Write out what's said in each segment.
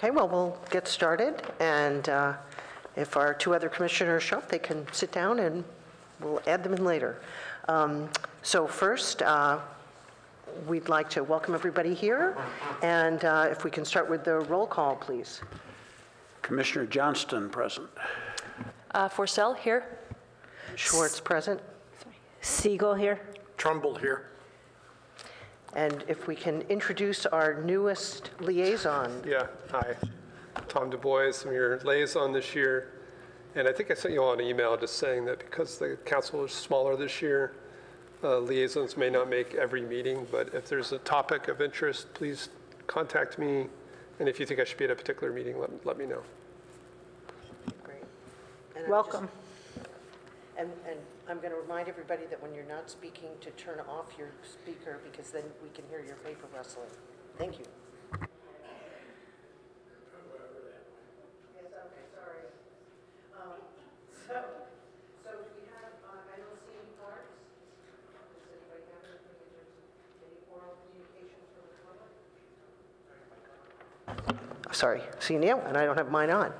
Okay, well, we'll get started, and if our two other commissioners show up, they can sit down and we'll add them in later. So first, we'd like to welcome everybody here, and if we can start with the roll call, please. Commissioner Johnston, present. Forcell, here. Schwartz, present. Siegel, here. Trumbull, here. And if we can introduce our newest liaison. Yeah, hi. Tom Du Bois, I'm your liaison this year. And I think I sent you all an email just saying that because the council is smaller this year, liaisons may not make every meeting, but if there's a topic of interest, please contact me. And if you think I should be at a particular meeting, let me know. Great. And Welcome. And I'm going to remind everybody that when you're not speaking, to turn off your speaker, because then we can hear your paper rustling. Thank you. Yes, okay, sorry. So do we have, I don't see any cards. Does anybody have anything in terms of any oral communications from the public? Sorry, see Neil, and I don't have mine on.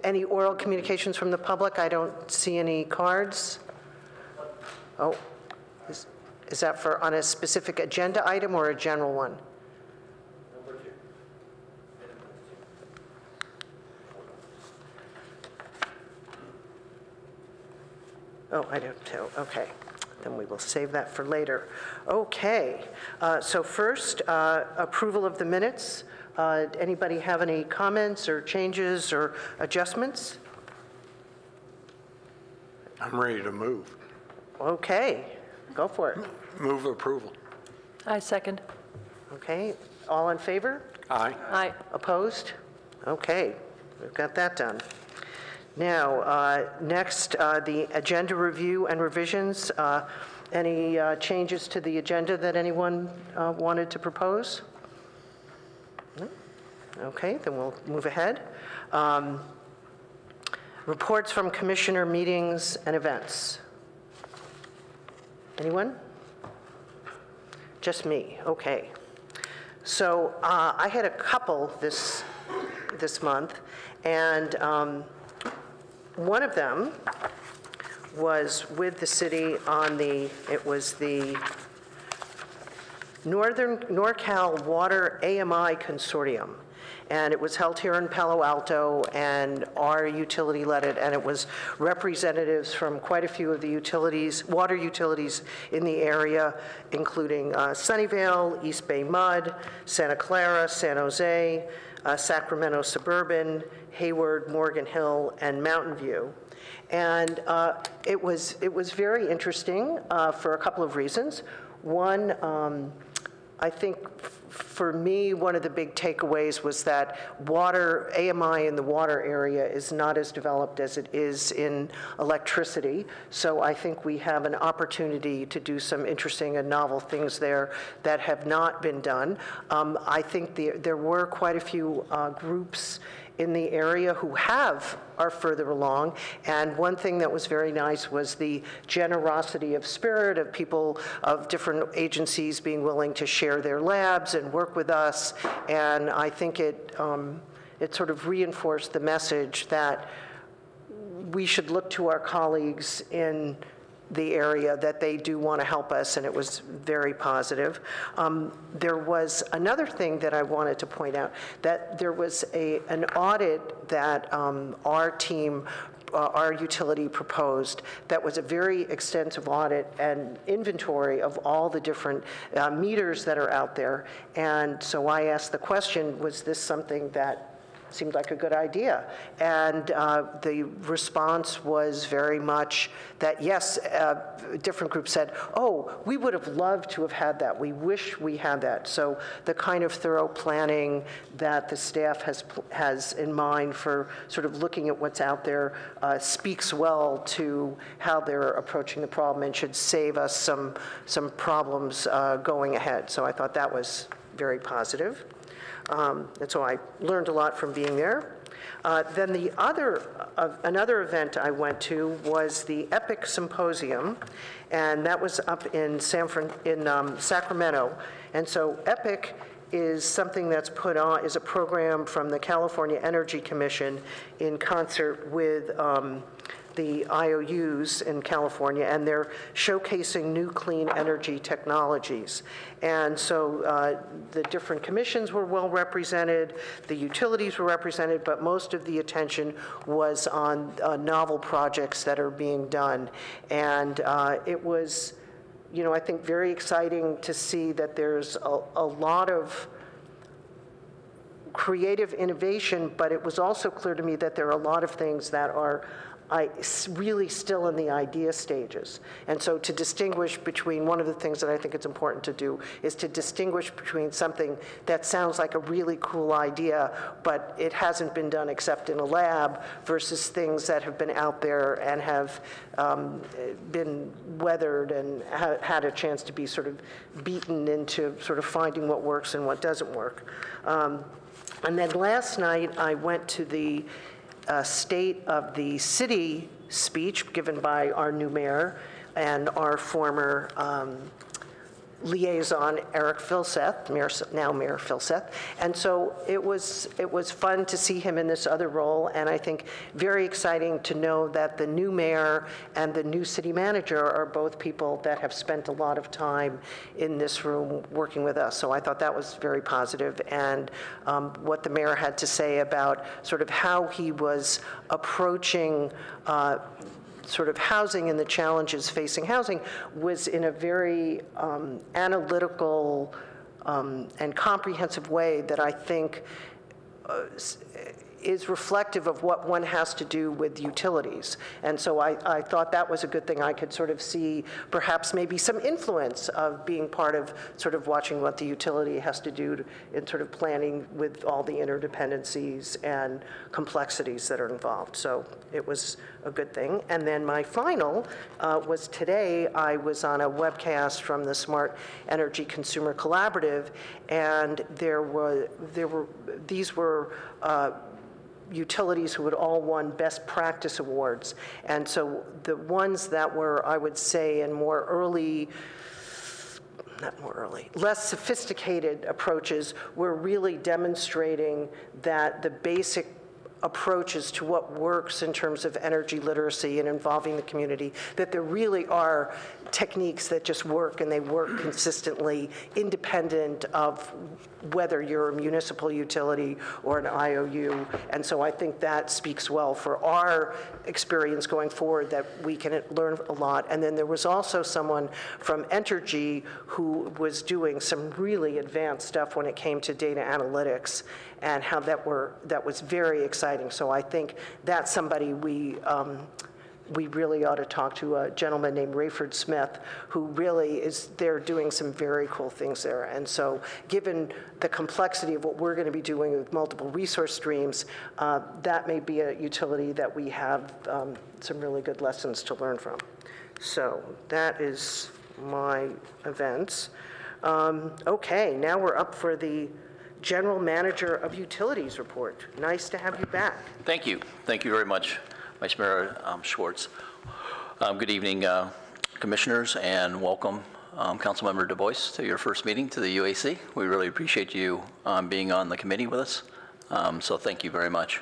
Any oral communications from the public? I don't see any cards. Oh, is that for on a specific agenda item or a general one? Number 2. Oh, I don't know. Okay. Then we will save that for later. Okay. So first, approval of the minutes. Anybody have any comments or changes or adjustments? I'm ready to move. Okay. Go for it. Move approval. I second. Okay. All in favor? Aye. Aye. Opposed? Okay. We've got that done. Now, next, the agenda review and revisions. Any changes to the agenda that anyone wanted to propose? No? Okay, then we'll move ahead. Reports from commissioner meetings and events. Anyone? Just me, okay. So I had a couple this month, and one of them was with the city on it was the NorCal Water AMI Consortium. And it was held here in Palo Alto, and our utility led it, and it was representatives from quite a few of the utilities, water utilities in the area, including Sunnyvale, East Bay Mud, Santa Clara, San Jose, Sacramento Suburban, Hayward, Morgan Hill, and Mountain View. And it was very interesting for a couple of reasons. One, I think for me, one of the big takeaways was that AMI in the water area is not as developed as it is in electricity. So I think we have an opportunity to do some interesting and novel things there that have not been done. I think there were quite a few groups in the area who are further along, and one thing that was very nice was the generosity of spirit of people of different agencies being willing to share their labs and work with us, and I think it sort of reinforced the message that we should look to our colleagues in the area, that they do want to help us, and it was very positive. There was another thing that I wanted to point out, that there was an audit that our team, our utility proposed, that was a very extensive audit and inventory of all the different meters that are out there. And so I asked the question, was this something that seemed like a good idea? And the response was very much that yes, different groups said, oh, we would have loved to have had that. We wish we had that. So the kind of thorough planning that the staff has in mind for sort of looking at what's out there speaks well to how they're approaching the problem and should save us some problems going ahead. So I thought that was very positive. And so I learned a lot from being there. Then another event I went to was the EPIC Symposium, and that was up in Sacramento. And so EPIC is something that's put on, is a program from the California Energy Commission in concert with the IOUs in California, and they're showcasing new clean energy technologies. And so the different commissions were well represented, the utilities were represented, but most of the attention was on novel projects that are being done. And it was, you know, I think very exciting to see that there's a lot of creative innovation, but it was also clear to me that there are a lot of things that are really still in the idea stages. And so to distinguish between, one of the things that I think it's important to do is to distinguish between something that sounds like a really cool idea, but it hasn't been done except in a lab, versus things that have been out there and have been weathered and had a chance to be sort of beaten into sort of finding what works and what doesn't work. And then last night, I went to the State of the City speech given by our new mayor and our former liaison, Eric Filseth, now Mayor Filseth. And so it was fun to see him in this other role, and I think very exciting to know that the new mayor and the new city manager are both people that have spent a lot of time in this room working with us. So I thought that was very positive. And what the mayor had to say about sort of how he was approaching sort of housing and the challenges facing housing was in a very analytical and comprehensive way that I think is reflective of what one has to do with utilities. And so I thought that was a good thing. I could sort of see perhaps maybe some influence of being part of sort of watching what the utility has to do in sort of planning with all the interdependencies and complexities that are involved. So it was a good thing. And then my final was today. I was on a webcast from the Smart Energy Consumer Collaborative, and these were utilities who had all won best practice awards. And so the ones that were, I would say, in less sophisticated approaches were really demonstrating that the basic approaches to what works in terms of energy literacy and involving the community, that there really are techniques that just work, and they work consistently, independent of whether you're a municipal utility or an IOU. And so I think that speaks well for our experience going forward, that we can learn a lot. And then there was also someone from Entergy who was doing some really advanced stuff when it came to data analytics, and how that was very exciting. So I think that's somebody we really ought to talk to, a gentleman named Rayford Smith, who really is there doing some very cool things there. And so given the complexity of what we're going to be doing with multiple resource streams, that may be a utility that we have some really good lessons to learn from. So that is my events. Okay, now we're up for the General Manager of Utilities report. Nice to have you back. Thank you. Thank you very much, Vice Mayor Schwartz. Good evening, commissioners, and welcome, Councilmember Du Bois, to your first meeting to the UAC. We really appreciate you being on the committee with us. So thank you very much.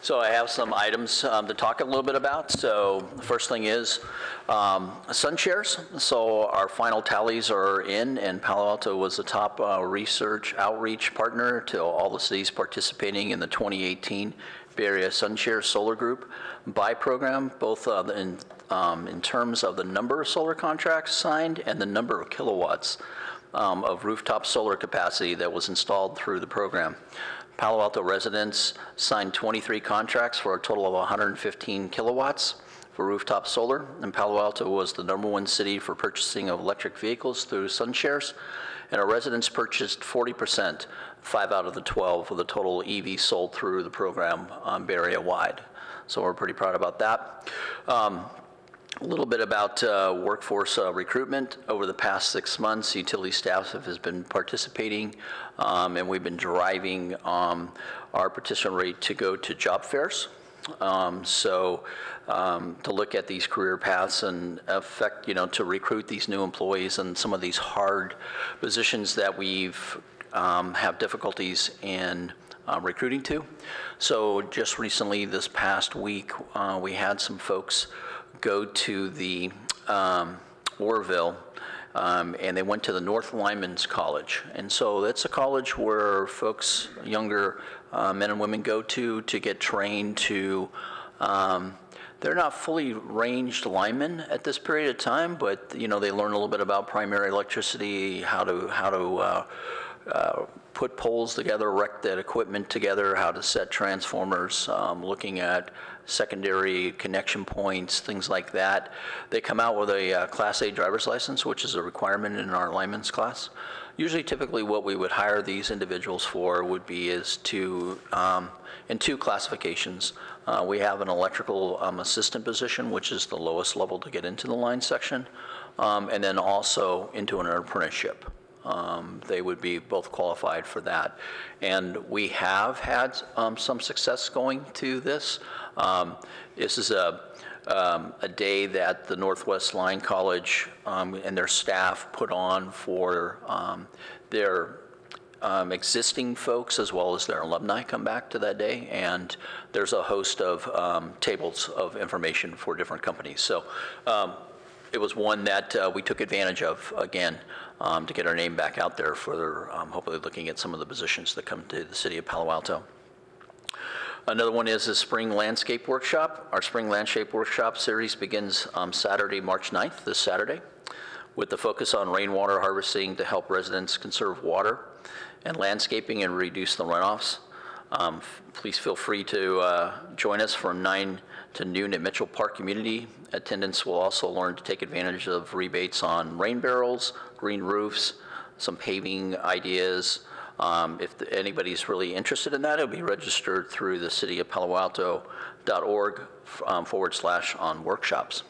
So I have some items to talk a little bit about. So the first thing is sun shares. So our final tallies are in, and Palo Alto was the top research outreach partner to all the cities participating in the 2018 Bay Area Sun Share Solar Group buy program, both in terms of the number of solar contracts signed and the number of kilowatts of rooftop solar capacity that was installed through the program. Palo Alto residents signed 23 contracts for a total of 115 kilowatts for rooftop solar, and Palo Alto was the #1 city for purchasing of electric vehicles through SunShares, and our residents purchased 40%, 5 out of the 12 of the total EV sold through the program Bay Area wide. So we're pretty proud about that. A little bit about workforce recruitment. Over the past 6 months, utility staff has been participating, and we've been driving our participation rate to go to job fairs. To look at these career paths and to recruit these new employees and some of these hard positions that we've have difficulties in recruiting to. So just recently, this past week, we had some folks go to the Orville, and they went to the North Lyman's College. And so that's a college where folks, younger men and women go to get trained to, they're not fully ranged linemen at this period of time, but they learn a little bit about primary electricity, how to put poles together, erect that equipment together, how to set transformers, looking at secondary connection points, things like that. They come out with a Class A driver's license, which is a requirement in our lineman's class. Usually, typically, what we would hire these individuals for would be in two classifications. We have an electrical assistant position, which is the lowest level to get into the line section, and then also into an apprenticeship. They would be both qualified for that. And we have had some success going to this. This is a day that the Northwest Line College and their staff put on for their existing folks as well as their alumni come back to that day. And there's a host of tables of information for different companies. So it was one that we took advantage of, again, to get our name back out there for hopefully looking at some of the positions that come to the city of Palo Alto. Another one is the Spring Landscape Workshop. Our Spring Landscape Workshop series begins Saturday, March 9th, this Saturday, with the focus on rainwater harvesting to help residents conserve water and landscaping and reduce the runoffs. Please feel free to join us from 9 to noon at Mitchell Park Community. Attendants will also learn to take advantage of rebates on rain barrels, green roofs, some paving ideas. If anybody's really interested in that, it'll be registered through the cityofpaloalto.org/on-workshops.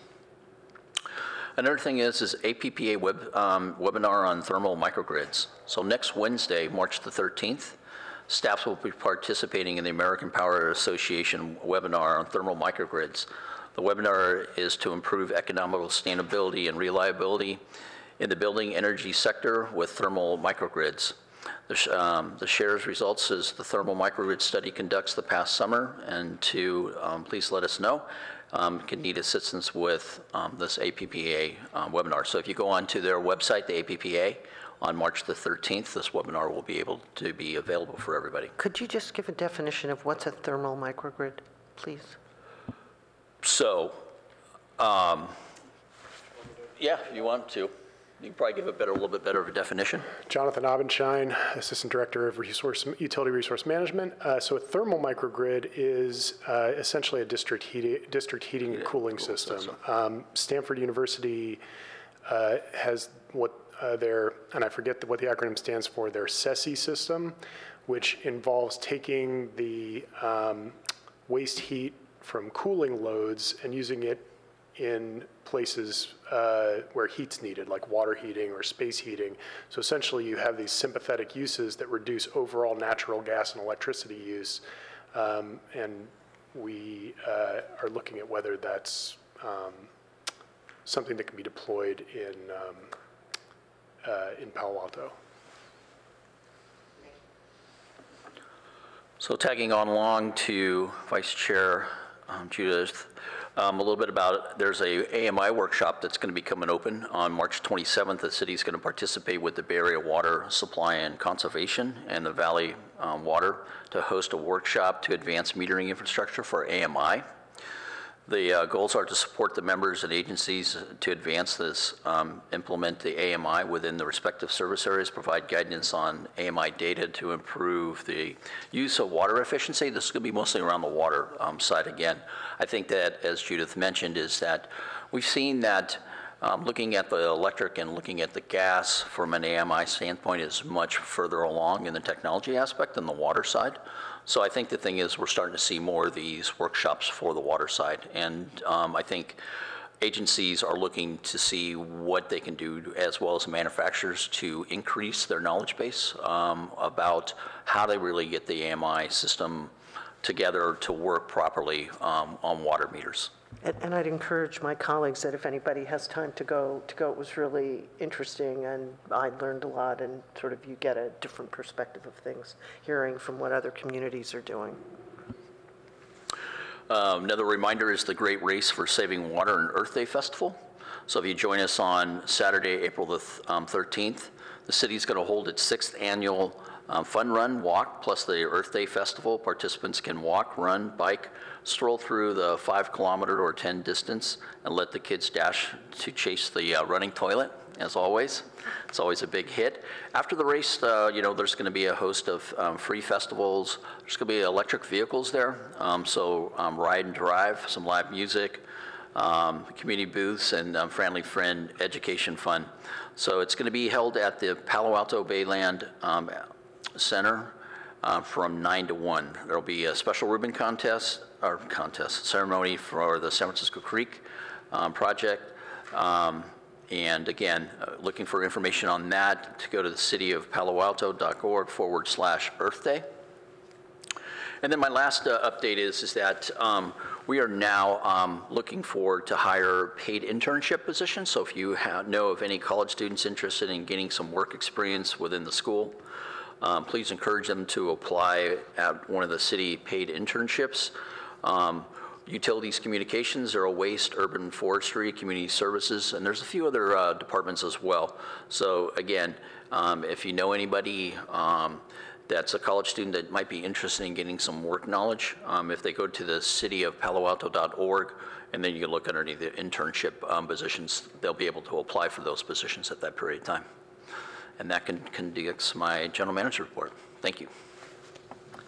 Another thing is APPA webinar on thermal microgrids. So next Wednesday, March the 13th, staff will be participating in the American Power Association webinar on thermal microgrids. The webinar is to improve economical sustainability and reliability in the building energy sector with thermal microgrids. The shares results is the thermal microgrid study conducts the past summer, and to please let us know. Can need assistance with this APPA webinar. So if you go onto their website, the APPA, on March the 13th, this webinar will be able to be available for everybody. Could you just give a definition of what's a thermal microgrid, please? So, yeah, if you want to. You can probably give a little bit better of a definition. Jonathan Abendschein, Assistant Director of Utility Resource Management. So a thermal microgrid is essentially a district heating and cooling system. Stanford University has what and I forget what the acronym stands for, their SESI system, which involves taking the waste heat from cooling loads and using it in places where heat's needed, like water heating or space heating. So essentially you have these sympathetic uses that reduce overall natural gas and electricity use. And we are looking at whether that's something that can be deployed in Palo Alto. So tagging on along to Vice Chair Judith, a little bit about, there's a AMI workshop that's going to be coming open on March 27th. The city's going to participate with the Bay Area Water Supply and Conservation and the Valley Water to host a workshop to advance metering infrastructure for AMI. The goals are to support the members and agencies to advance this, implement the AMI within the respective service areas, provide guidance on AMI data to improve the use of water efficiency. This is going to be mostly around the water side again. I think that, as Judith mentioned, is that we've seen that looking at the electric and looking at the gas from an AMI standpoint is much further along in the technology aspect than the water side. So I think the thing is we're starting to see more of these workshops for the water side. And I think agencies are looking to see what they can do, as well as manufacturers, to increase their knowledge base about how they really get the AMI system together to work properly on water meters. And I'd encourage my colleagues that if anybody has time to go. It was really interesting, and I learned a lot, and sort of you get a different perspective of things, hearing from what other communities are doing. Another reminder is the Great Race for Saving Water and Earth Day Festival. So if you join us on Saturday, April the 13th, the city's going to hold its 6th annual fun run walk plus the Earth Day Festival. Participants can walk, run, bike, stroll through the 5-kilometer or 10 distance, and let the kids dash to chase the running toilet, as always. It's always a big hit. After the race, there's going to be a host of free festivals. There's going to be electric vehicles there, so ride and drive, some live music, community booths, and family friend education fun. So it's going to be held at the Palo Alto Bayland Center from 9 to 1. There will be a special ribbon ceremony for the San Francisco Creek project. And again, looking for information on that, to go to the cityofpaloalto.org/Earth Day. And then my last update is that we are now looking forward to hire paid internship positions. So if you know of any college students interested in getting some work experience within the school, please encourage them to apply at one of the city paid internships. Utilities, communications, zero waste, urban forestry, community services, and there's a few other departments as well. So again, if you know anybody that's a college student that might be interested in getting some work knowledge, if they go to the cityofpaloalto.org, and then you can look underneath the internship positions, they'll be able to apply for those positions at that period of time. And that conducts my general manager report. Thank you.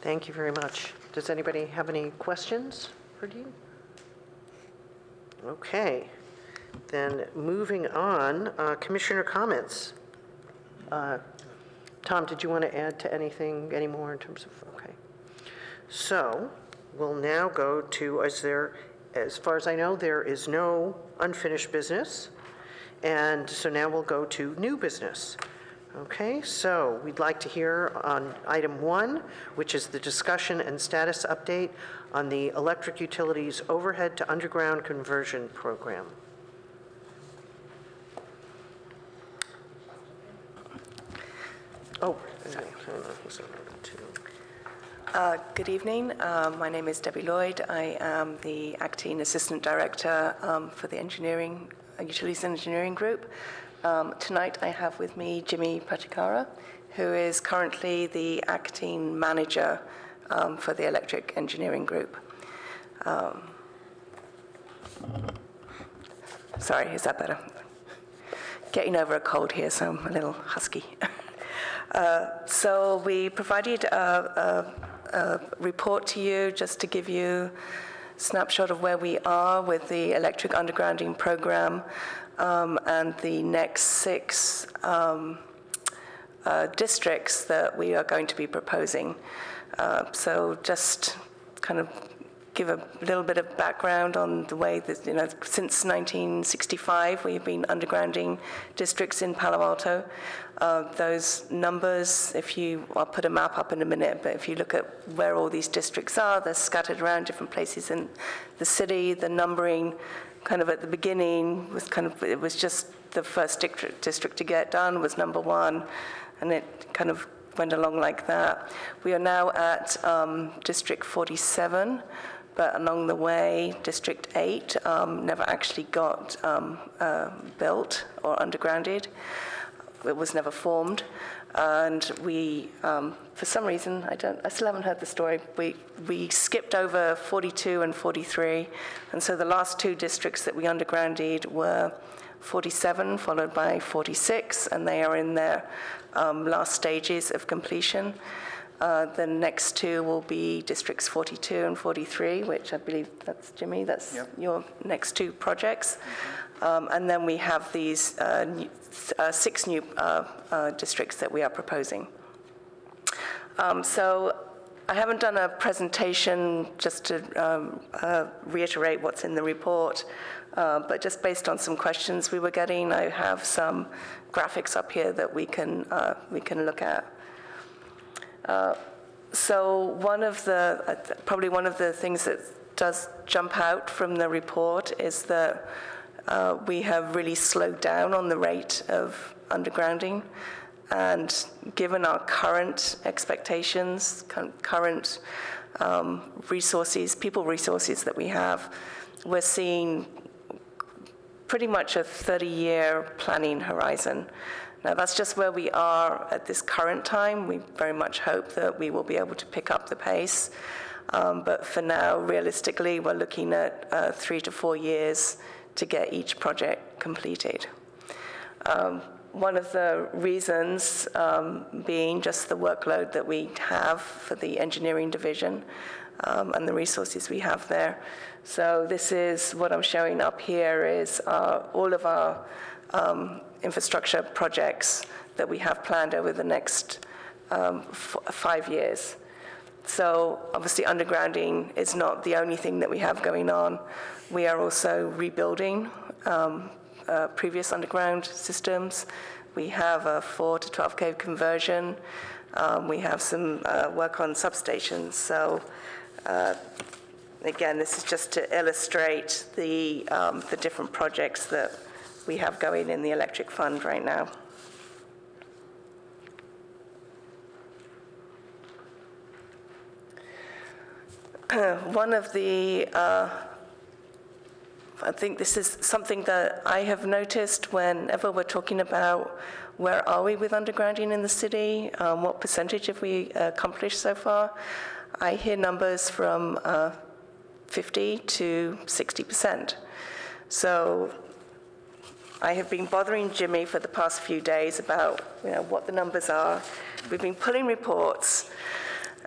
Thank you very much. Does anybody have any questions for Dean? Okay. Then moving on, commissioner comments. Tom, did you want to add to anything anymore in terms of, okay. So we'll now go to, as far as I know, there is no unfinished business. And so now we'll go to new business. Okay, so we'd like to hear on item 1, which is the discussion and status update on the electric utilities overhead to underground conversion program. Oh, good evening. My name is Debbie Lloyd. I am the acting assistant director for the utilities engineering group. Tonight I have with me Jimmy Pachicara, who is currently the acting manager for the electric engineering group. Sorry, is that better? Getting over a cold here, so I'm a little husky. So we provided a report to you just to give you a snapshot of where we are with the electric undergrounding program and the next 6 districts that we are going to be proposing. So just kind of give a little bit of background on the way that, since 1965, we've been undergrounding districts in Palo Alto. Those numbers, I'll put a map up in a minute, but if you look at where all these districts are, they're scattered around different places in the city. The numbering kind of at the beginning was it was just the first district to get done was number 1, and it kind of went along like that. We are now at District 47, but along the way, District 8 never actually got built or undergrounded. It was never formed. And we, for some reason, I still haven't heard the story, we skipped over 42 and 43. And so the last 2 districts that we undergrounded were 47, followed by 46, and they are in their last stages of completion. The next 2 will be districts 42 and 43, which I believe that's Jimmy, that's your next 2 projects. And then we have these 6 new districts that we are proposing. So I haven't done a presentation just to reiterate what's in the report, but just based on some questions we were getting, I have some graphics up here that we can look at. So probably one of the things that does jump out from the report is that we have really slowed down on the rate of undergrounding. And given our current expectations, current people resources that we have, we're seeing pretty much a 30-year planning horizon. Now, that's just where we are at this current time. We very much hope that we will be able to pick up the pace. But for now, realistically, we're looking at 3 to 4 years to get each project completed. One of the reasons being just the workload that we have for the engineering division and the resources we have there. So this is what I'm showing up here is all of our infrastructure projects that we have planned over the next 5 years. So obviously undergrounding is not the only thing that we have going on. We are also rebuilding previous underground systems. We have a 4 to 12 kV conversion. We have some work on substations. So again, this is just to illustrate the different projects that we have going in the electric fund right now. One of the I think this is something that I have noticed whenever we're talking about where are we with undergrounding in the city, what percentage have we accomplished so far. I hear numbers from 50 to 60%. So I have been bothering Jimmy for the past few days about what the numbers are. We've been pulling reports.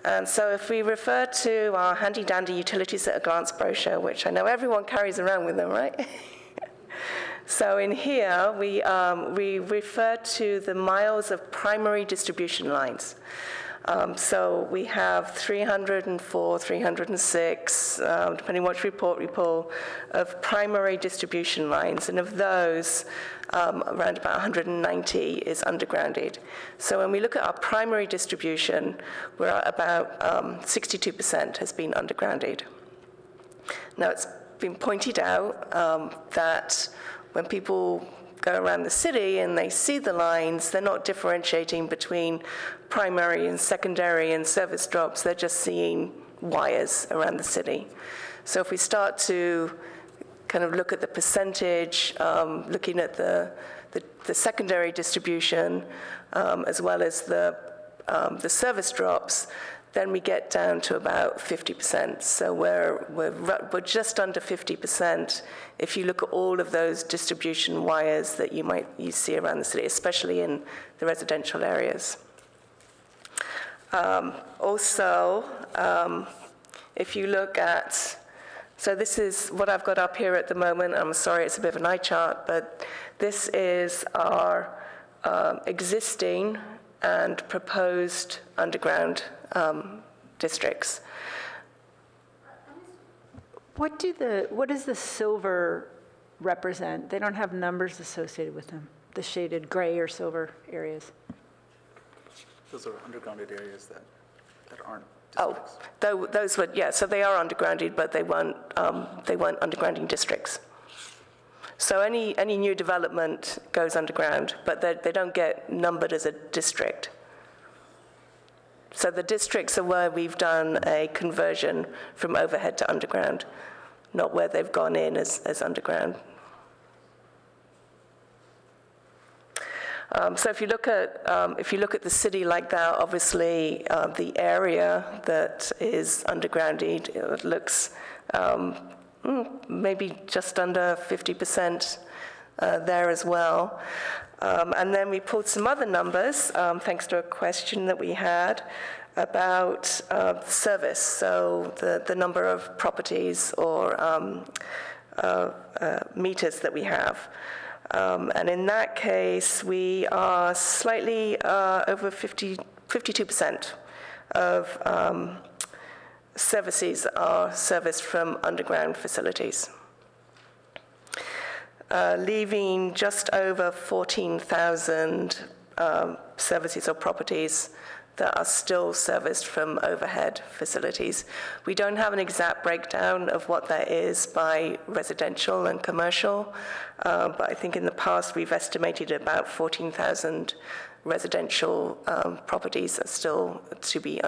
And so if we refer to our handy-dandy utilities at a glance brochure, which I know everyone carries around with them, right? So in here, we refer to the miles of primary distribution lines. So we have 304, 306, depending which report we pull, of primary distribution lines. And of those, around about 190 is undergrounded. So when we look at our primary distribution, we're at about 62% has been undergrounded. Now, it's been pointed out that when people go around the city and they see the lines, they're not differentiating between primary and secondary and service drops. They're just seeing wires around the city. So if we start to kind of look at the percentage, looking at the secondary distribution, as well as the service drops, then we get down to about 50%. So we're just under 50% if you look at all of those distribution wires that you see around the city, especially in the residential areas. Also, if you look at, so this is what I've got up here at the moment. I'm sorry, it's a bit of an eye chart, but this is our existing and proposed underground districts. What does the silver represent? They don't have numbers associated with them, the shaded gray or silver areas. Those are undergrounded areas that aren't districts. Oh, those were, yeah, so they are undergrounded, but they weren't undergrounding districts. So any new development goes underground, but they don't get numbered as a district. So the districts are where we've done a conversion from overhead to underground, not where they've gone in as underground. So if you look at the city like that, obviously the area that is undergrounded, it looks maybe just under 50% there as well. And then we pulled some other numbers, thanks to a question that we had about service, so the number of properties or meters that we have. And in that case, we are slightly over 52% of services are serviced from underground facilities, leaving just over 14,000 services or properties that are still serviced from overhead facilities. We don't have an exact breakdown of what that is by residential and commercial, but I think in the past we've estimated about 14,000 residential properties are still to be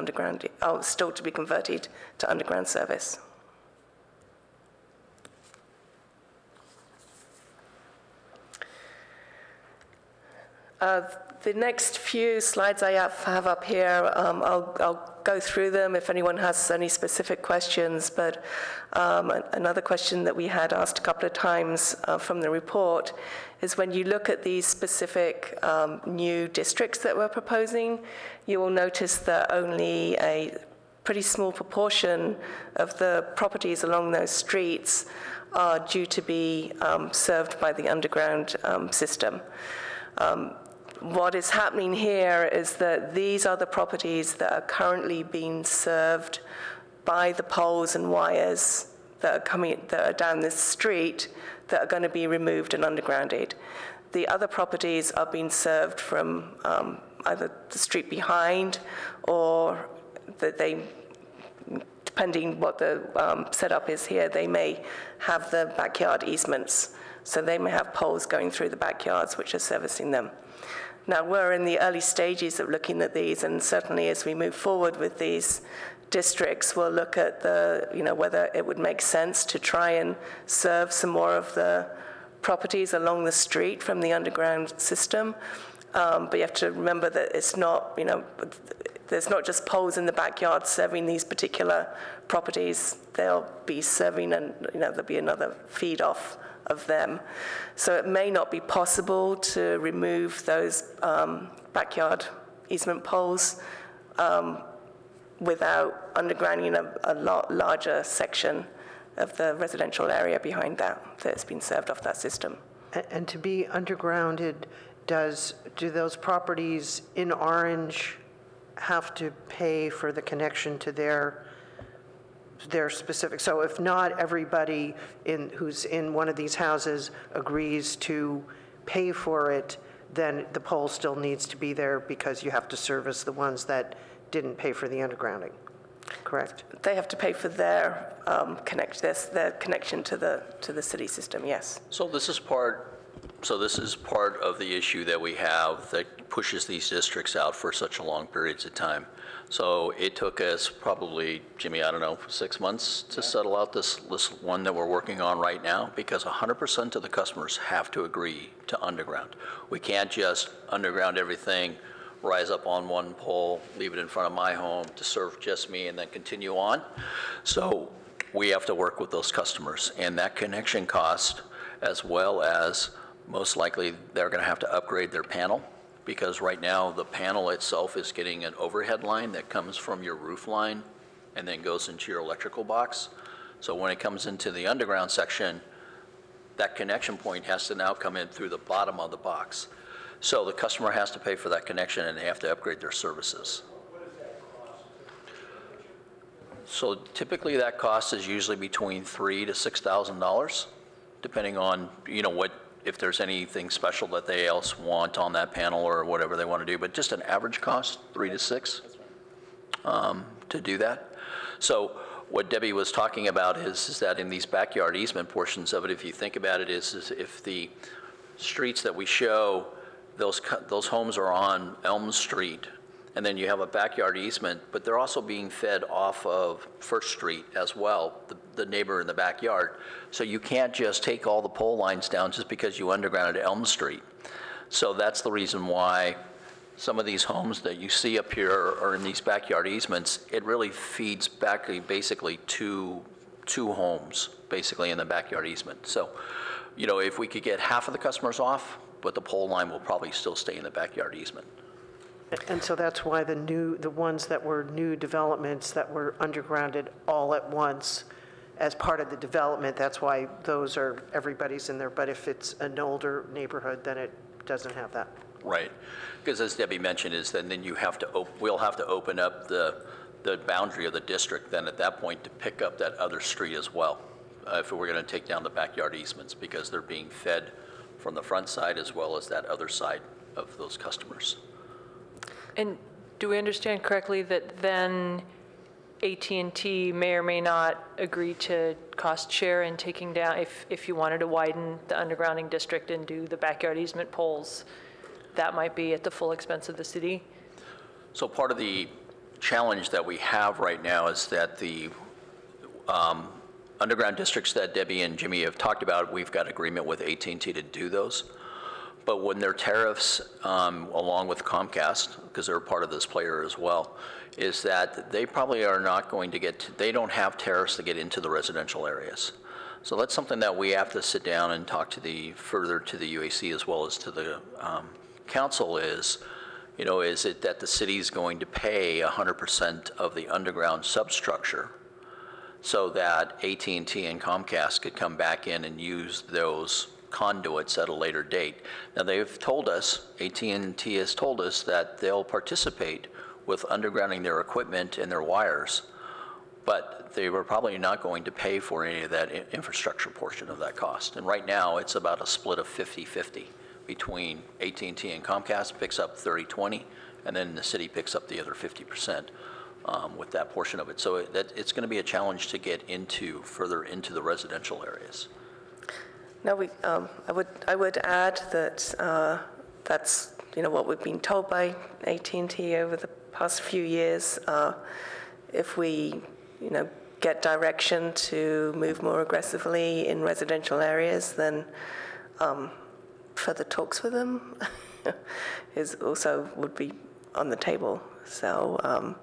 still to be converted to underground service. The next few slides I have up here, I'll go through them if anyone has any specific questions, but another question that we had asked a couple of times from the report is when you look at these specific new districts that we're proposing, you will notice that only a pretty small proportion of the properties along those streets are due to be served by the underground system. What is happening here is that these are the properties that are currently being served by the poles and wires that are down this street that are going to be removed and undergrounded. The other properties are being served from either the street behind or that they, depending what the setup is here, they may have the backyard easements. So they may have poles going through the backyards which are servicing them. Now, we're in the early stages of looking at these, and certainly as we move forward with these districts, we'll look at whether it would make sense to try and serve some more of the properties along the street from the underground system. But you have to remember that it's not, there's not just poles in the backyard serving these particular properties. They'll be serving, and there'll be another feed off of them. So it may not be possible to remove those backyard easement poles without undergrounding a lot larger section of the residential area behind that's been served off that system. And to be undergrounded, do those properties in orange have to pay for the connection to their specific, so if not everybody who's in one of these houses agrees to pay for it, then the pole still needs to be there because you have to service the ones that didn't pay for the undergrounding, correct? They have to pay for their connection to the city system, yes. So this is part of the issue that we have that pushes these districts out for such a long periods of time. So it took us probably, Jimmy, I don't know, 6 months to settle out this one that we're working on right now, because 100% of the customers have to agree to underground. We can't just underground everything, rise up on one pole, leave it in front of my home to serve just me, and then continue on. So we have to work with those customers, and that connection cost, as well as most likely they're going to have to upgrade their panel, because right now the panel itself is getting an overhead line that comes from your roof line and then goes into your electrical box. So when it comes into the underground section, that connection point has to now come in through the bottom of the box. So the customer has to pay for that connection, and they have to upgrade their services. What does that cost? So typically that cost is usually between $3,000 to $6,000, depending on if there's anything special that they else want on that panel or whatever they want to do. But just an average cost, 3 to 6, to do that. So what Debbie was talking about is that in these backyard easement portions of it, if you think about it, is if the streets that we show, those homes are on Elm Street, and then you have a backyard easement, but they're also being fed off of First Street as well, the neighbor in the backyard. So you can't just take all the pole lines down just because you undergrounded Elm Street. So that's the reason why some of these homes that you see up here are in these backyard easements. It really feeds back basically two homes, basically in the backyard easement. So, if we could get half of the customers off, but the pole line will probably still stay in the backyard easement. And so that's why the ones that were new developments that were undergrounded all at once as part of the development, that's why everybody's in there. But if it's an older neighborhood, then it doesn't have that. Right, because as Debbie mentioned, then we'll have to open up the boundary of the district then at that point to pick up that other street as well, if we're going to take down the backyard easements, because they're being fed from the front side as well as that other side of those customers. And do we understand correctly that then AT&T may or may not agree to cost share in taking down, if you wanted to widen the undergrounding district and do the backyard easement poles, that might be at the full expense of the city? So part of the challenge that we have right now is that the underground districts that Debbie and Jimmy have talked about, we've got agreement with AT&T to do those. But when their tariffs, along with Comcast, because they're part of this player as well, is that they probably are not going to get, they don't have tariffs to get into the residential areas. So that's something that we have to sit down and talk to further to the UAC as well as to the council is, you know, is it that the city's going to pay 100% of the underground substructure so that AT&T and Comcast could come back in and use those conduits at a later date. Now they've told us, AT&T has told us that they'll participate with undergrounding their equipment and their wires, but they were probably not going to pay for any of that infrastructure portion of that cost. And right now it's about a split of 50-50 between AT&T and Comcast picks up 30-20, and then the city picks up the other 50%. With that portion of it. So it's going to be a challenge to get further into the residential areas. No, I would add that that's, you know, what we've been told by AT&T over the past few years. If we, you know, get direction to move more aggressively in residential areas, then further talks with them would be on the table. So.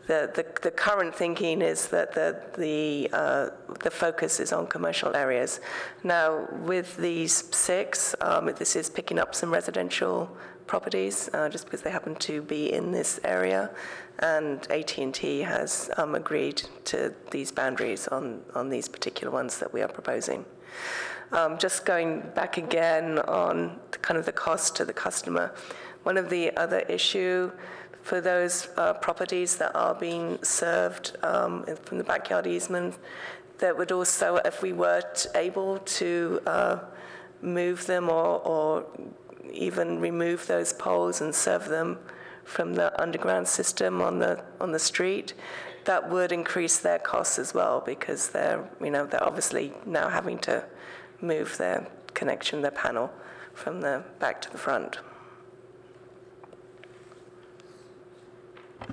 The current thinking is that the focus is on commercial areas. Now, with these 6, this is picking up some residential properties just because they happen to be in this area, and AT&T has agreed to these boundaries on these particular ones that we are proposing. Just going back again on kind of the cost to the customer, one of the other issue for those properties that are being served from the backyard easement, that would also, if we were able to move them or even remove those poles and serve them from the underground system on the street, that would increase their costs as well, because they're obviously now having to move their connection, their panel, from the back to the front.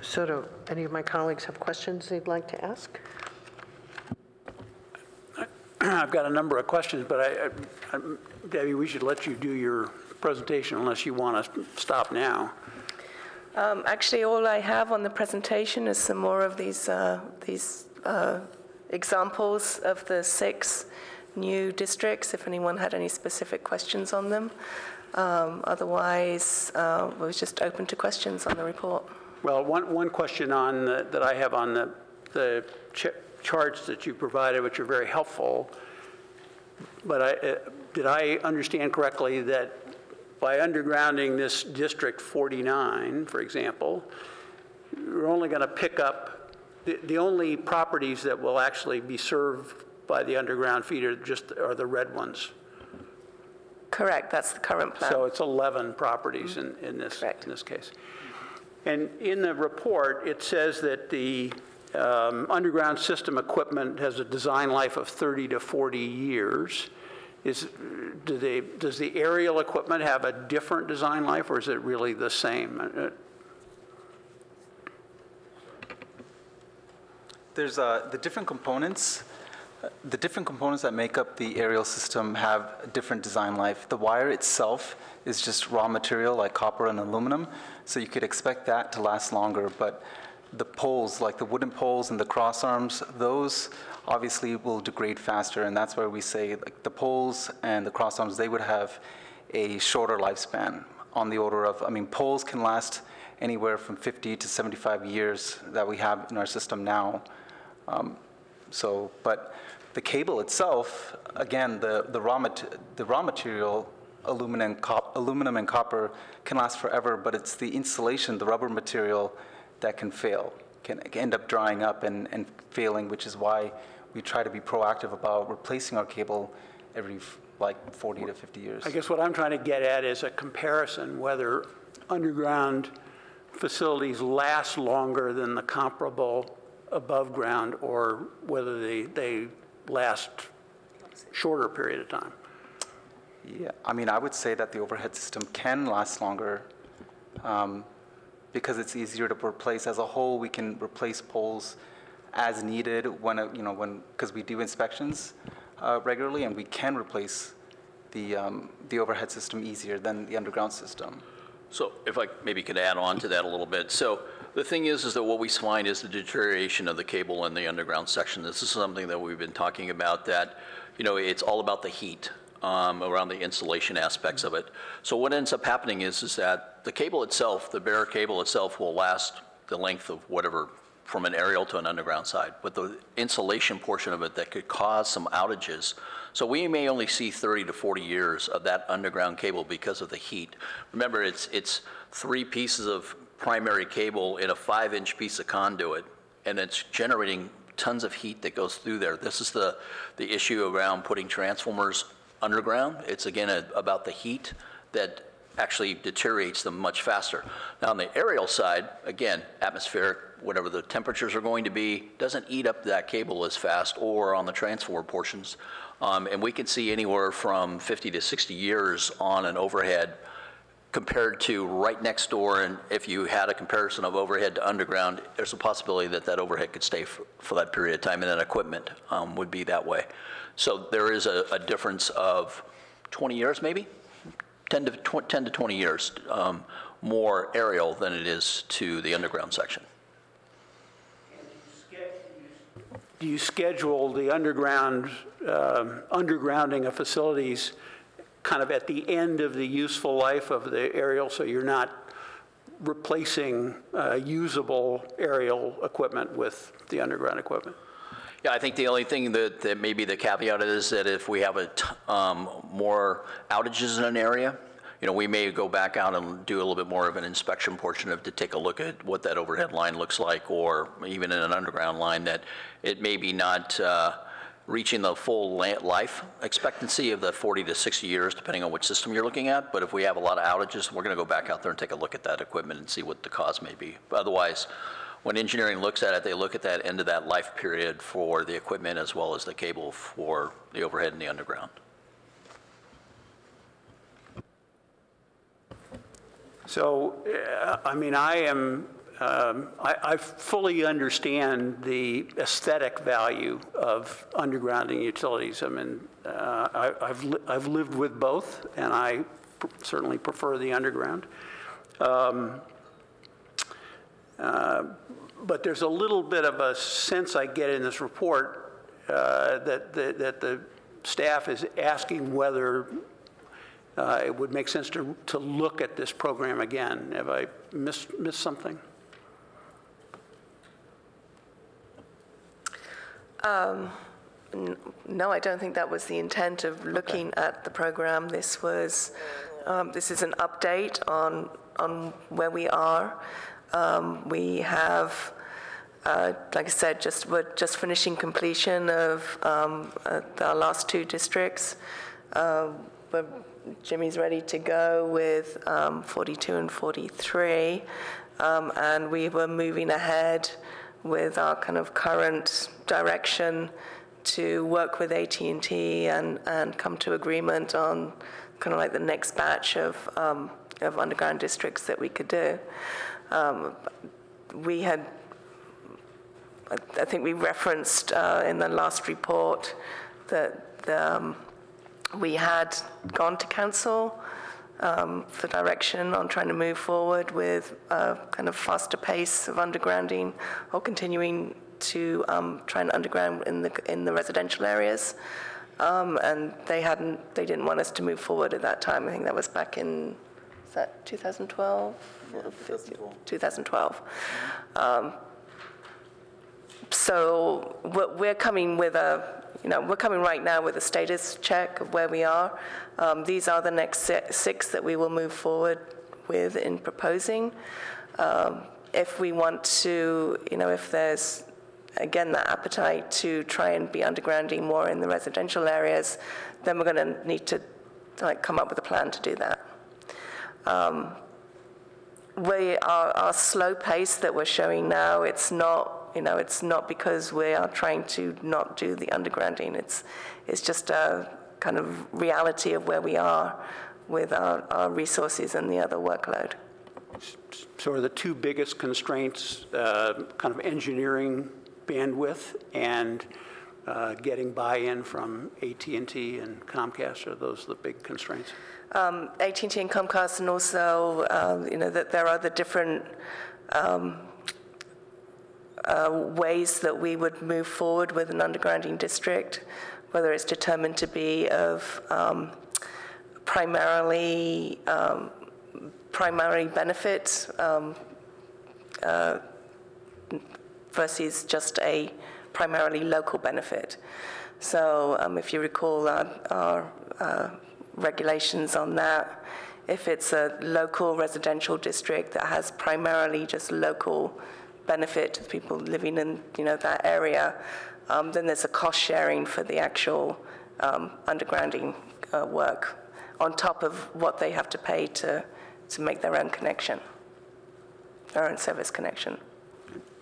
So do any of my colleagues have questions they'd like to ask? I've got a number of questions, but Debbie, we should let you do your presentation unless you want to stop now. Actually, all I have on the presentation is some more of these examples of the 6 new districts, if anyone had any specific questions on them. Otherwise, we was just open to questions on the report. Well, one question that I have on the charts that you provided, which are very helpful, but did I understand correctly that by undergrounding this District 49, for example, you're only going to pick up, the only properties that will actually be served by the underground feed are the red ones? Correct, that's the current plan. So it's 11 properties in this case. And in the report, it says that the underground system equipment has a design life of 30 to 40 years. Does the aerial equipment have a different design life, or is it really the same? There's the different components. The different components that make up the aerial system have a different design life. The wire itself is just raw material like copper and aluminum, so you could expect that to last longer. But the poles, like the wooden poles and the cross arms, those obviously will degrade faster, and that's where we say like the poles and the cross arms, they would have a shorter lifespan on the order of, poles can last anywhere from 50 to 75 years that we have in our system now. But the cable itself, again, the raw material, aluminum and copper, can last forever, but it's the insulation, the rubber material, that can fail, can end up drying up and failing, which is why we try to be proactive about replacing our cable every 40 to 50 years. I guess what I'm trying to get at is a comparison whether underground facilities last longer than the comparable above ground, or whether they last shorter period of time. Yeah, I mean, I would say that the overhead system can last longer because it's easier to replace. As a whole, we can replace poles as needed because we do inspections regularly, and we can replace the overhead system easier than the underground system. So if I maybe could add on to that a little bit. So the thing is that what we find is the deterioration of the cable in the underground section. This is something that we've been talking about, that, it's all about the heat around the installation aspects of it. So what ends up happening is that the cable itself, the bare cable itself, will last the length of whatever, from an aerial to an underground side, but the insulation portion of it that could cause some outages. So we may only see 30 to 40 years of that underground cable because of the heat. Remember, it's 3 pieces of primary cable in a 5-inch piece of conduit, and it's generating tons of heat that goes through there. This is the issue around putting transformers underground. It's again about the heat that actually deteriorates them much faster. Now on the aerial side, again, atmospheric, whatever the temperatures are going to be, doesn't eat up that cable as fast, or on the transformer portions. And we can see anywhere from 50 to 60 years on an overhead compared to right next door. And if you had a comparison of overhead to underground, there's a possibility that that overhead could stay for that period of time, and then equipment would be that way. So there is a difference of 20 years maybe? 10 to 20 years more aerial than it is to the underground section. Do you schedule the undergrounding of facilities kind of at the end of the useful life of the aerial, so you're not replacing usable aerial equipment with the underground equipment? Yeah, I think the only thing that maybe the caveat is that if we have more outages in an area, we may go back out and do a little bit more of an inspection portion to take a look at what that overhead line looks like, or even in an underground line that it may be not reaching the full life expectancy of the 40 to 60 years, depending on which system you're looking at. But if we have a lot of outages, we're going to go back out there and take a look at that equipment and see what the cause may be. But otherwise, when engineering looks at it, they look at that end of that life period for the equipment as well as the cable for the overhead and the underground. So, I mean, I fully understand the aesthetic value of undergrounding utilities. I mean, I've lived with both, and I certainly prefer the underground. But there's a little bit of a sense I get in this report that the staff is asking whether it would make sense to look at this program again. Have I missed something? No, I don't think that was the intent of looking at the program. This was, this is an update on where we are. We have, like I said, we're just finishing completion of our last 2 districts. Jimmy's ready to go with 42 and 43, and we were moving ahead with our kind of current direction to work with AT&T and come to agreement on kind of like the next batch of underground districts that we could do. We had, I think we referenced in the last report that we had gone to council for direction on trying to move forward with a kind of faster pace of undergrounding, or continuing to try and underground in the residential areas. And they didn't want us to move forward at that time. I think that was back in, is that 2012? Yeah, 2012. 2012. So we're coming with we're coming right now with a status check of where we are. These are the next 6 that we will move forward with in proposing. If we want to, if there's, again, that appetite to try and be undergrounding more in the residential areas, then we're going to need to come up with a plan to do that. our slow pace that we're showing now, it's not, it's not because we are trying to not do the undergrounding. It's just a kind of reality of where we are with our resources and the other workload. So are the two biggest constraints kind of engineering bandwidth and getting buy-in from AT&T and Comcast? Are those the big constraints? AT&T and Comcast, and also, that there are the different ways that we would move forward with an undergrounding district, whether it's determined to be of primary benefit versus just a primarily local benefit. So if you recall our regulations on that, if it's a local residential district that has primarily just local benefit to the people living in that area, then there's a cost sharing for the actual undergrounding work on top of what they have to pay to make their own connection, their own service connection.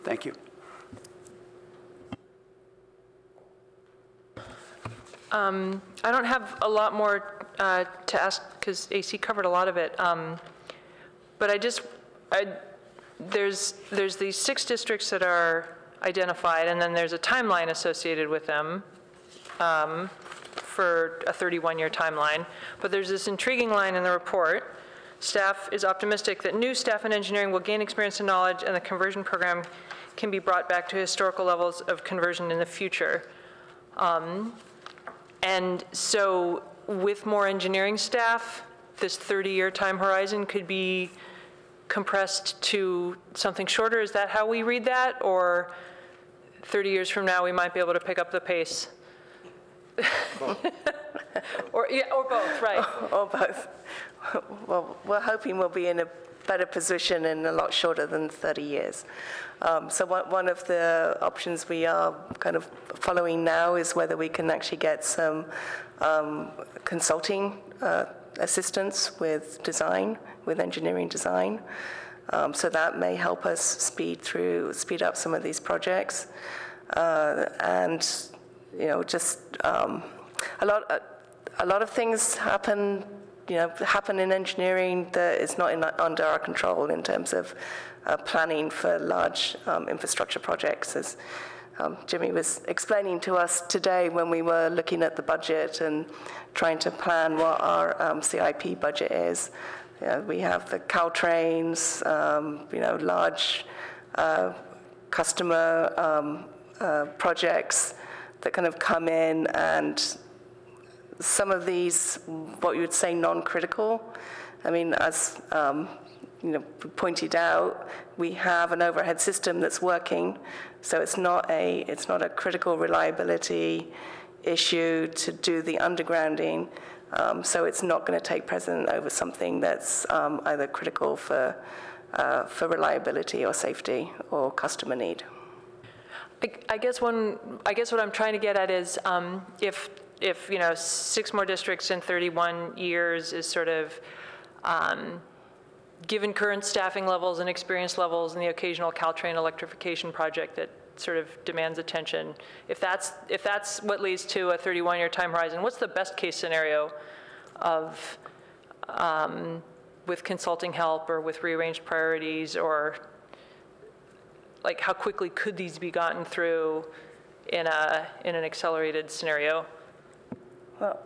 Thank you. I don't have a lot more to ask because AC covered a lot of it. But there's these 6 districts that are identified, and then there's a timeline associated with them for a 31-year timeline. But there's this intriguing line in the report. Staff is optimistic that new staff in engineering will gain experience and knowledge, and the conversion program can be brought back to historical levels of conversion in the future. And so with more engineering staff, this 30-year time horizon could be compressed to something shorter. Is that how we read that? Or 30 years from now, we might be able to pick up the pace? or both, right? Or both. Well, we're hoping we'll be in a better position in a lot shorter than 30 years. So one of the options we are kind of following now is whether we can actually get some consulting assistance with design, with engineering design. So that may help us speed up some of these projects. And just a lot of things happen in engineering that is not under our control in terms of planning for large infrastructure projects. As Jimmy was explaining to us today when we were looking at the budget and trying to plan what our CIP budget is. We have the Caltrains, large customer projects that kind of come in, and some of these, what you would say, non-critical. I mean, as pointed out, we have an overhead system that's working, so it's not a critical reliability issue to do the undergrounding. So it's not going to take precedent over something that's either critical for reliability or safety or customer need. I guess what I'm trying to get at is if 6 more districts in 31 years is sort of given current staffing levels and experience levels and the occasional Caltrain electrification project that sort of demands attention, if that's what leads to a 31-year time horizon, what's the best case scenario of with consulting help or with rearranged priorities, or like how quickly could these be gotten through in an accelerated scenario? Well,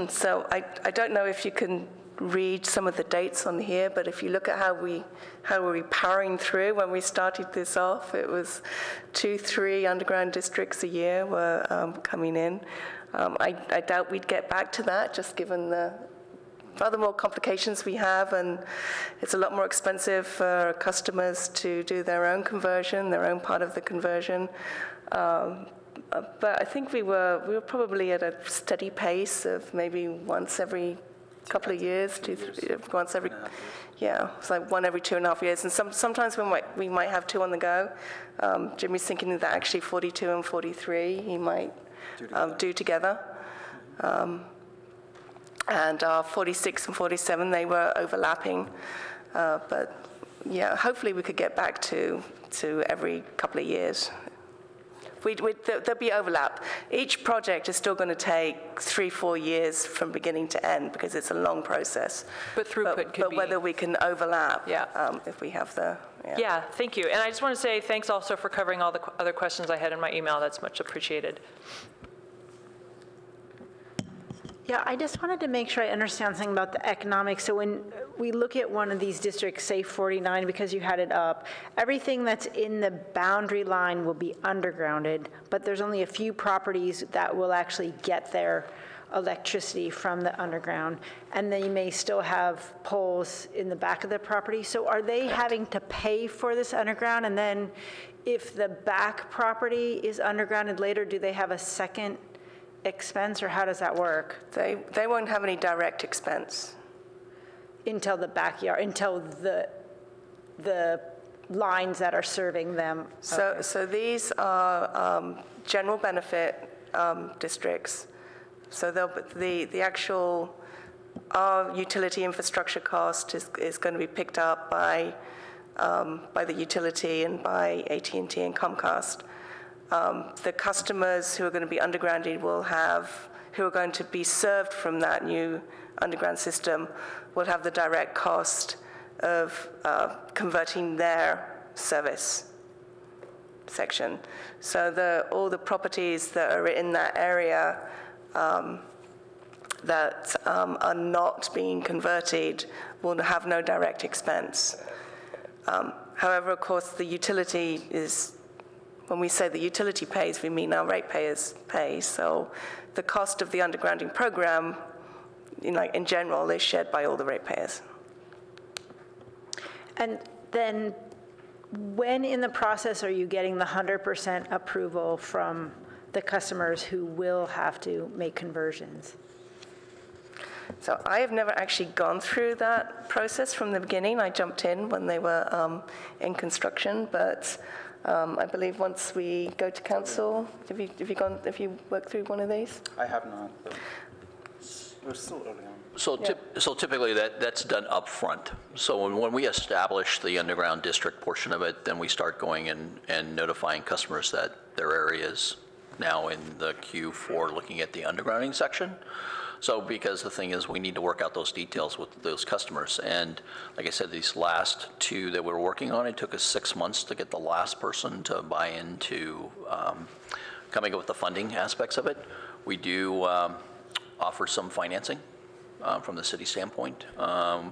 so I don't know if you can read some of the dates on here, but if you look at how were we powering through when we started this off, it was 2-3 underground districts a year were coming in. I doubt we'd get back to that, just given the rather more complications we have, and it's a lot more expensive for customers to do their own conversion, their own part of the conversion. But I think we were probably at a steady pace of maybe once every couple of years, once every, yeah, it's like one every 2.5 years. And sometimes we might have 2 on the go. Jimmy's thinking that actually 42 and 43 he might do together. And 46 and 47, they were overlapping. But yeah, hopefully we could get back to every couple of years. There'll be overlap. Each project is still going to take 3-4 years from beginning to end because it's a long process. But throughput could be. But whether we can overlap, Yeah. If we have the. Yeah, thank you. And I just want to say thanks also for covering all the other questions I had in my email. That's much appreciated. Yeah, I just wanted to make sure I understand something about the economics. So when we look at one of these districts, say 49, because you had it up, everything that's in the boundary line will be undergrounded, but there's only a few properties that will actually get their electricity from the underground, and they may still have poles in the back of the property. So are they having to pay for this underground? And then if the back property is undergrounded later, do they have a second expense, or how does that work? They won't have any direct expense. Until the backyard, until the lines that are serving them. So these are general benefit districts. So the actual utility infrastructure cost is going to be picked up by the utility and by AT&T and Comcast. The customers who are going to be undergrounded who are going to be served from that new underground system will have the direct cost of converting their service section. So all the properties that are in that area that are not being converted will have no direct expense. However, of course, the utility is, when we say the utility pays, we mean our ratepayers pay. So the cost of the undergrounding program, in general, is shared by all the ratepayers. And then when in the process are you getting the 100% approval from the customers who will have to make conversions? So I have never actually gone through that process from the beginning. I jumped in when they were in construction, but I believe once we go to council, have you worked through one of these? I have not, but we're still early on. So typically that's done up front. So when we establish the underground district portion of it, then we start going and notifying customers that their area is now in the queue for looking at the undergrounding section. So because the thing is, we need to work out those details with those customers. And like I said, these last two that we're working on, it took us 6 months to get the last person to buy into coming up with the funding aspects of it. We do offer some financing from the city standpoint. So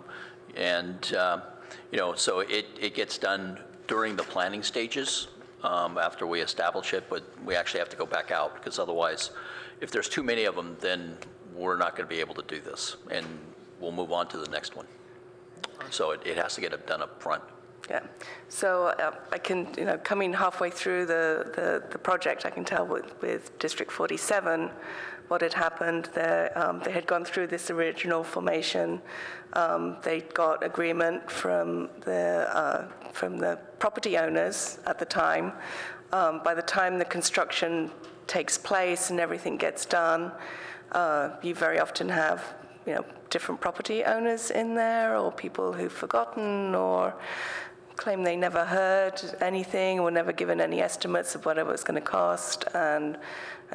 it gets done during the planning stages after we establish it, but we actually have to go back out because otherwise, if there's too many of them, then we're not going to be able to do this, and we'll move on to the next one. So it has to get done up front. Yeah. So I can, coming halfway through the project, I can tell with District 47 what had happened. They had gone through this original formation. They got agreement from the property owners at the time. By the time the construction takes place and everything gets done, you very often have, different property owners in there, or people who've forgotten or claim they never heard anything or were never given any estimates of what it was going to cost. And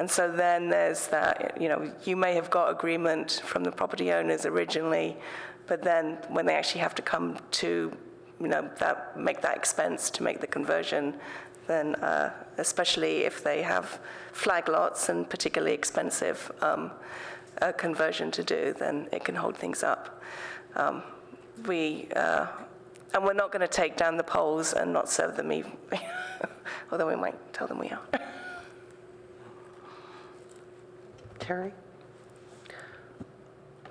so then there's that, you may have got agreement from the property owners originally, but then when they actually have to come to, make that expense to make the conversion, then especially if they have flag lots and particularly expensive conversion to do, then it can hold things up. And we're not going to take down the poles and not serve them even, although we might tell them we are. Terry?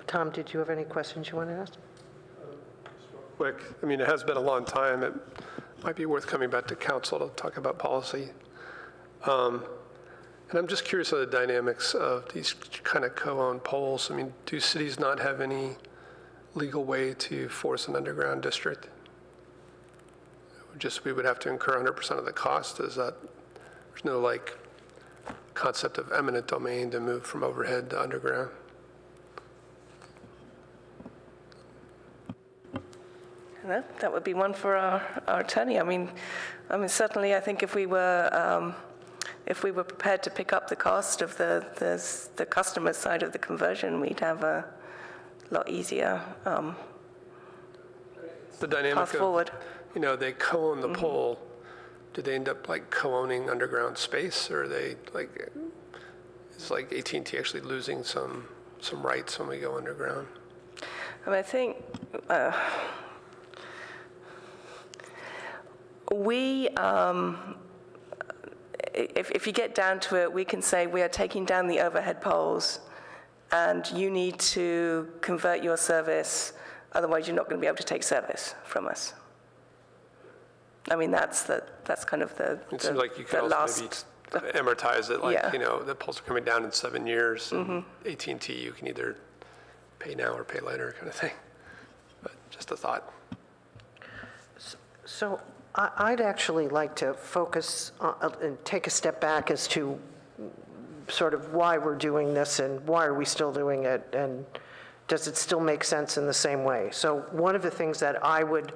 Tom, did you have any questions you wanted to ask? Quick, it has been a long time. It might be worth coming back to council to talk about policy. And I'm just curious of the dynamics of these kind of co-owned poles. Do cities not have any legal way to force an underground district? We would have to incur 100% of the cost. There's no concept of eminent domain to move from overhead to underground? that would be one for our attorney. I mean, certainly, I think if we were prepared to pick up the cost of the customer side of the conversion, we'd have a lot easier the dynamic path forward. They co-own the pole. Do they end up like co-owning underground space, or are they like, is like AT&T actually losing some rights when we go underground? I mean, I think if you get down to it, we can say we are taking down the overhead poles, and you need to convert your service, otherwise you're not going to be able to take service from us. I mean, that's kind of the It seems like you could also maybe amortize it, like, the poles are coming down in 7 years, and AT&T, you can either pay now or pay later kind of thing. But just a thought. So I'd actually like to focus and take a step back as to sort of why we're doing this and why are we still doing it, and does it still make sense in the same way? So one of the things that I would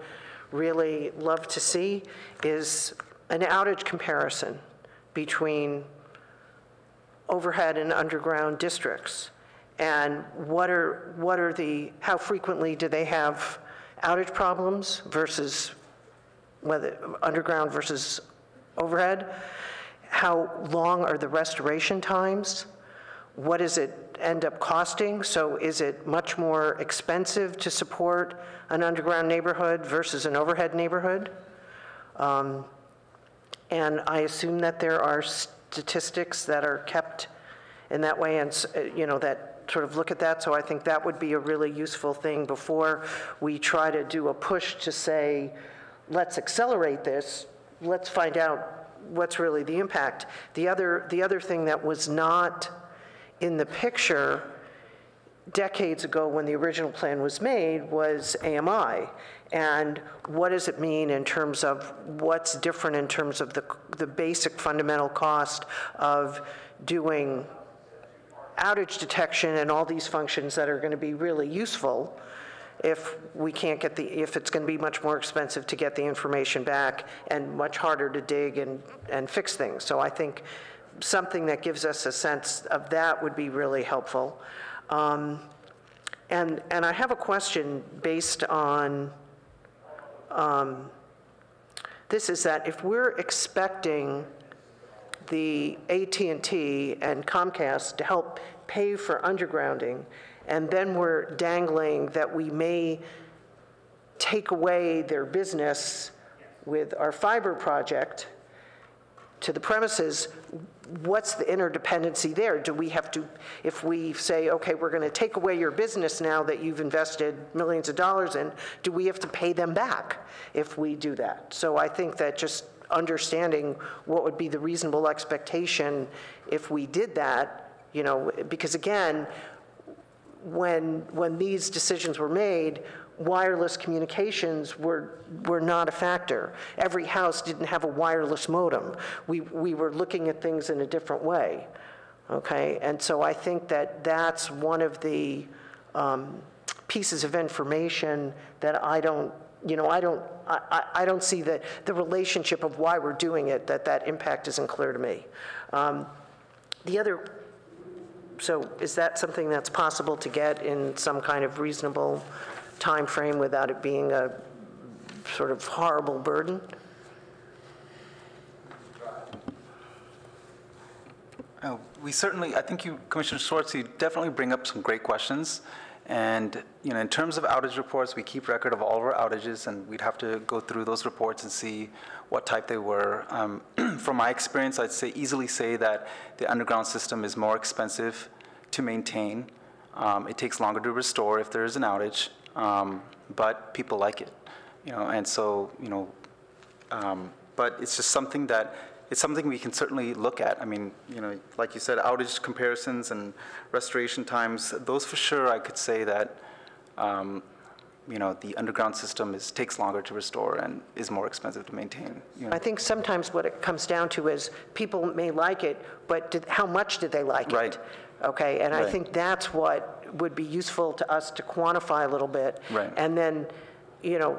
really love to see is an outage comparison between overhead and underground districts, and how frequently do they have outage problems versus whether underground versus overhead? How long are the restoration times? What does it end up costing? So is it much more expensive to support an underground neighborhood versus an overhead neighborhood? And I assume that there are statistics that are kept in that way, and that sort of look at that. So I think that would be a really useful thing before we try to do a push to say, let's accelerate this. Let's find out what's really the impact. The other thing that was not in the picture decades ago when the original plan was made was AMI. And what does it mean in terms of what's different in terms of the basic fundamental cost of doing outage detection and all these functions that are going to be really useful if we can't get if it's going to be much more expensive to get the information back and much harder to dig and fix things. So I think something that gives us a sense of that would be really helpful. And I have a question based on this, is that if we're expecting the AT&T and Comcast to help pay for undergrounding, and then we're dangling that we may take away their business with our fiber project to the premises, what's the interdependency there? Do we have to, if we say, okay, we're going to take away your business now that you've invested millions of dollars in, do we have to pay them back if we do that? So I think that just understanding what would be the reasonable expectation if we did that, because again, when these decisions were made, wireless communications were not a factor. Every house didn't have a wireless modem. We were looking at things in a different way, okay? And so I think that that's one of the pieces of information that I don't see the relationship of why we're doing it, that impact isn't clear to me. So is that something that's possible to get in some kind of reasonable time frame without it being a sort of horrible burden? We certainly, I think you, Commissioner Schwartz, you definitely bring up some great questions. And in terms of outage reports, we keep record of all of our outages, and we'd have to go through those reports and see what type they were. From my experience, I'd easily say that the underground system is more expensive to maintain. It takes longer to restore if there is an outage, but people like it, and so, but it's just something that, it's something we can certainly look at. I mean, like you said, outage comparisons and restoration times, those for sure I could say that, the underground system takes longer to restore and is more expensive to maintain. I think sometimes what it comes down to is people may like it, but how much did they like Right. it? Okay, and Right. I think that's what would be useful to us to quantify a little bit. Right. And then, you know,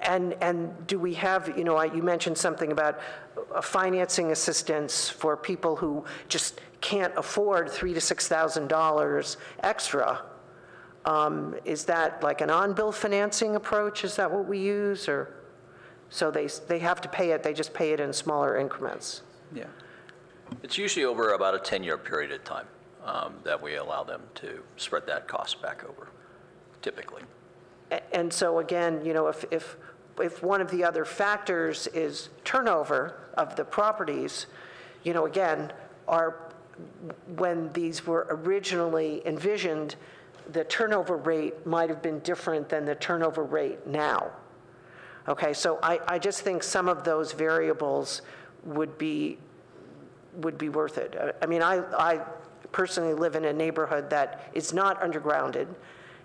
and do we have, you know, you mentioned something about financing assistance for people who just can't afford $3,000 to $6,000 extra. Is that like an on-bill financing approach? Is that what we use? Or so they have to pay it, they just pay it in smaller increments? Yeah. It's usually over about a 10-year period of time that we allow them to spread that cost back over, typically. And so again, you know, if one of the other factors is turnover of the properties, you know, again, when these were originally envisioned, the turnover rate might have been different than the turnover rate now. Okay, so I just think some of those variables would be worth it. I mean, I personally live in a neighborhood that is not undergrounded,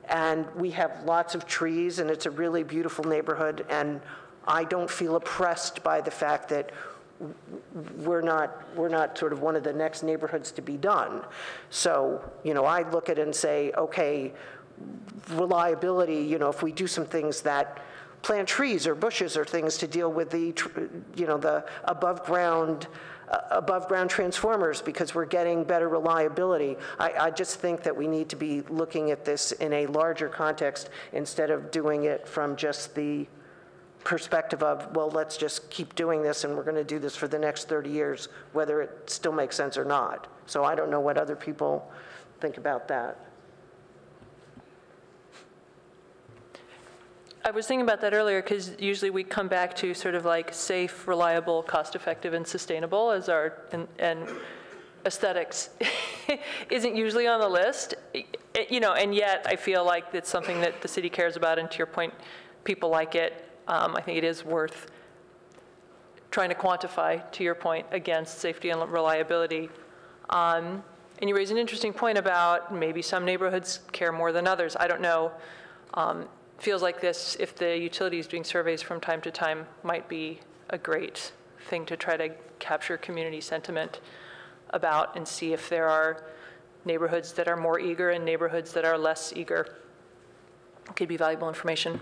and we have lots of trees, and it's a really beautiful neighborhood, and I don't feel oppressed by the fact that we're not sort of one of the next neighborhoods to be done. So, you know, I look at it and say, okay, reliability, you know, if we do some things that plant trees or bushes or things to deal with the, you know, the above ground transformers, because we're getting better reliability. I just think that we need to be looking at this in a larger context instead of doing it from just the perspective of, well, let's just keep doing this and we're going to do this for the next 30 years, whether it still makes sense or not. So I don't know what other people think about that. I was thinking about that earlier because usually we come back to sort of like safe, reliable, cost-effective, and sustainable as our, and aesthetics isn't usually on the list, you know, and yet I feel like it's something that the city cares about, and to your point, people like it. I think it is worth trying to quantify, to your point, against safety and reliability. And you raise an interesting point about maybe some neighborhoods care more than others. I don't know. Feels like this, if the utility is doing surveys from time to time, might be a great thing to try to capture community sentiment about and see if there are neighborhoods that are more eager and neighborhoods that are less eager. It could be valuable information.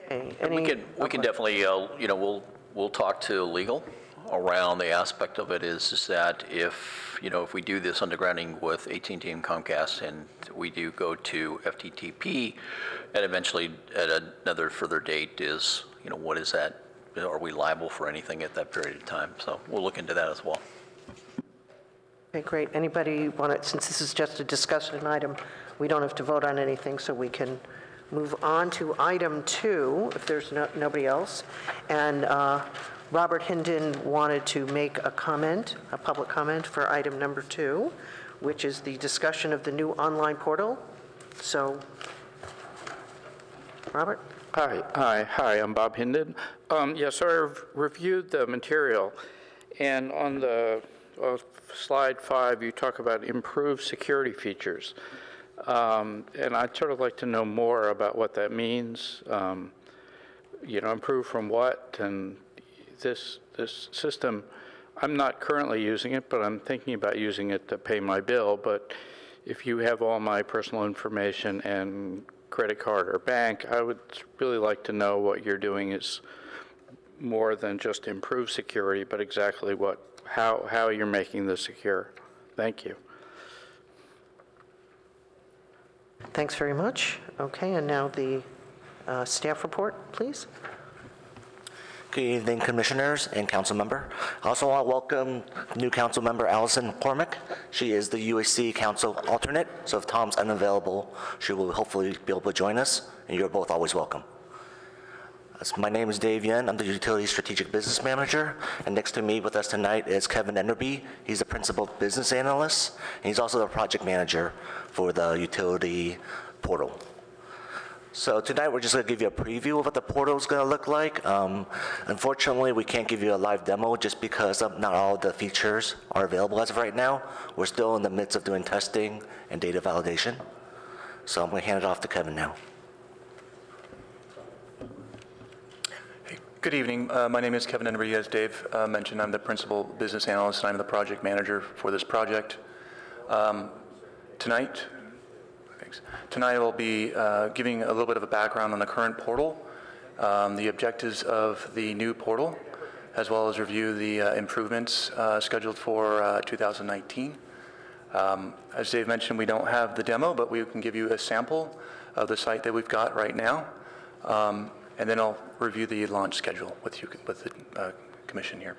Okay. And we can definitely, you know, we'll talk to legal around the aspect of it is that if, you know, if we do this undergrounding with AT&T and Comcast and we do go to FTTP and eventually at another further date is, you know, what is that? Are we liable for anything at that period of time? So we'll look into that as well. Okay, great. Anybody want to, since this is just a discussion item, we don't have to vote on anything, so we can move on to item 2, if there's nobody else. And Robert Hinden wanted to make a comment, a public comment for item number 2, which is the discussion of the new online portal. So, Robert? Hi, I'm Bob Hinden. Yes, I've reviewed the material, and on the slide 5, you talk about improved security features. And I'd sort of like to know more about what that means. You know, improve from what? And this system, I'm not currently using it, but I'm thinking about using it to pay my bill. But if you have all my personal information and credit card or bank, I would really like to know what you're doing is more than just improve security, but exactly how you're making this secure. Thank you. Thanks very much. Okay, and now the staff report, please. Good evening, commissioners and council member. I also want to welcome new council member Allison McCormick. She is the UAC council alternate, so if Tom's unavailable, she will hopefully be able to join us, and you're both always welcome. My name is Dave Yen. I'm the Utility Strategic Business Manager, and next to me with us tonight is Kevin Enderby. He's the Principal Business Analyst, and he's also the Project Manager for the utility portal. So tonight we're just going to give you a preview of what the portal is going to look like. Unfortunately, we can't give you a live demo just because not all the features are available as of right now. We're still in the midst of doing testing and data validation. So I'm going to hand it off to Kevin now. Good evening. My name is Kevin Enderby. As Dave mentioned, I'm the Principal Business Analyst and I'm the Project Manager for this project. tonight, I'll be giving a little bit of a background on the current portal, the objectives of the new portal, as well as review the improvements scheduled for 2019. As Dave mentioned, we don't have the demo, but we can give you a sample of the site that we've got right now. And then I'll review the launch schedule with the commission here.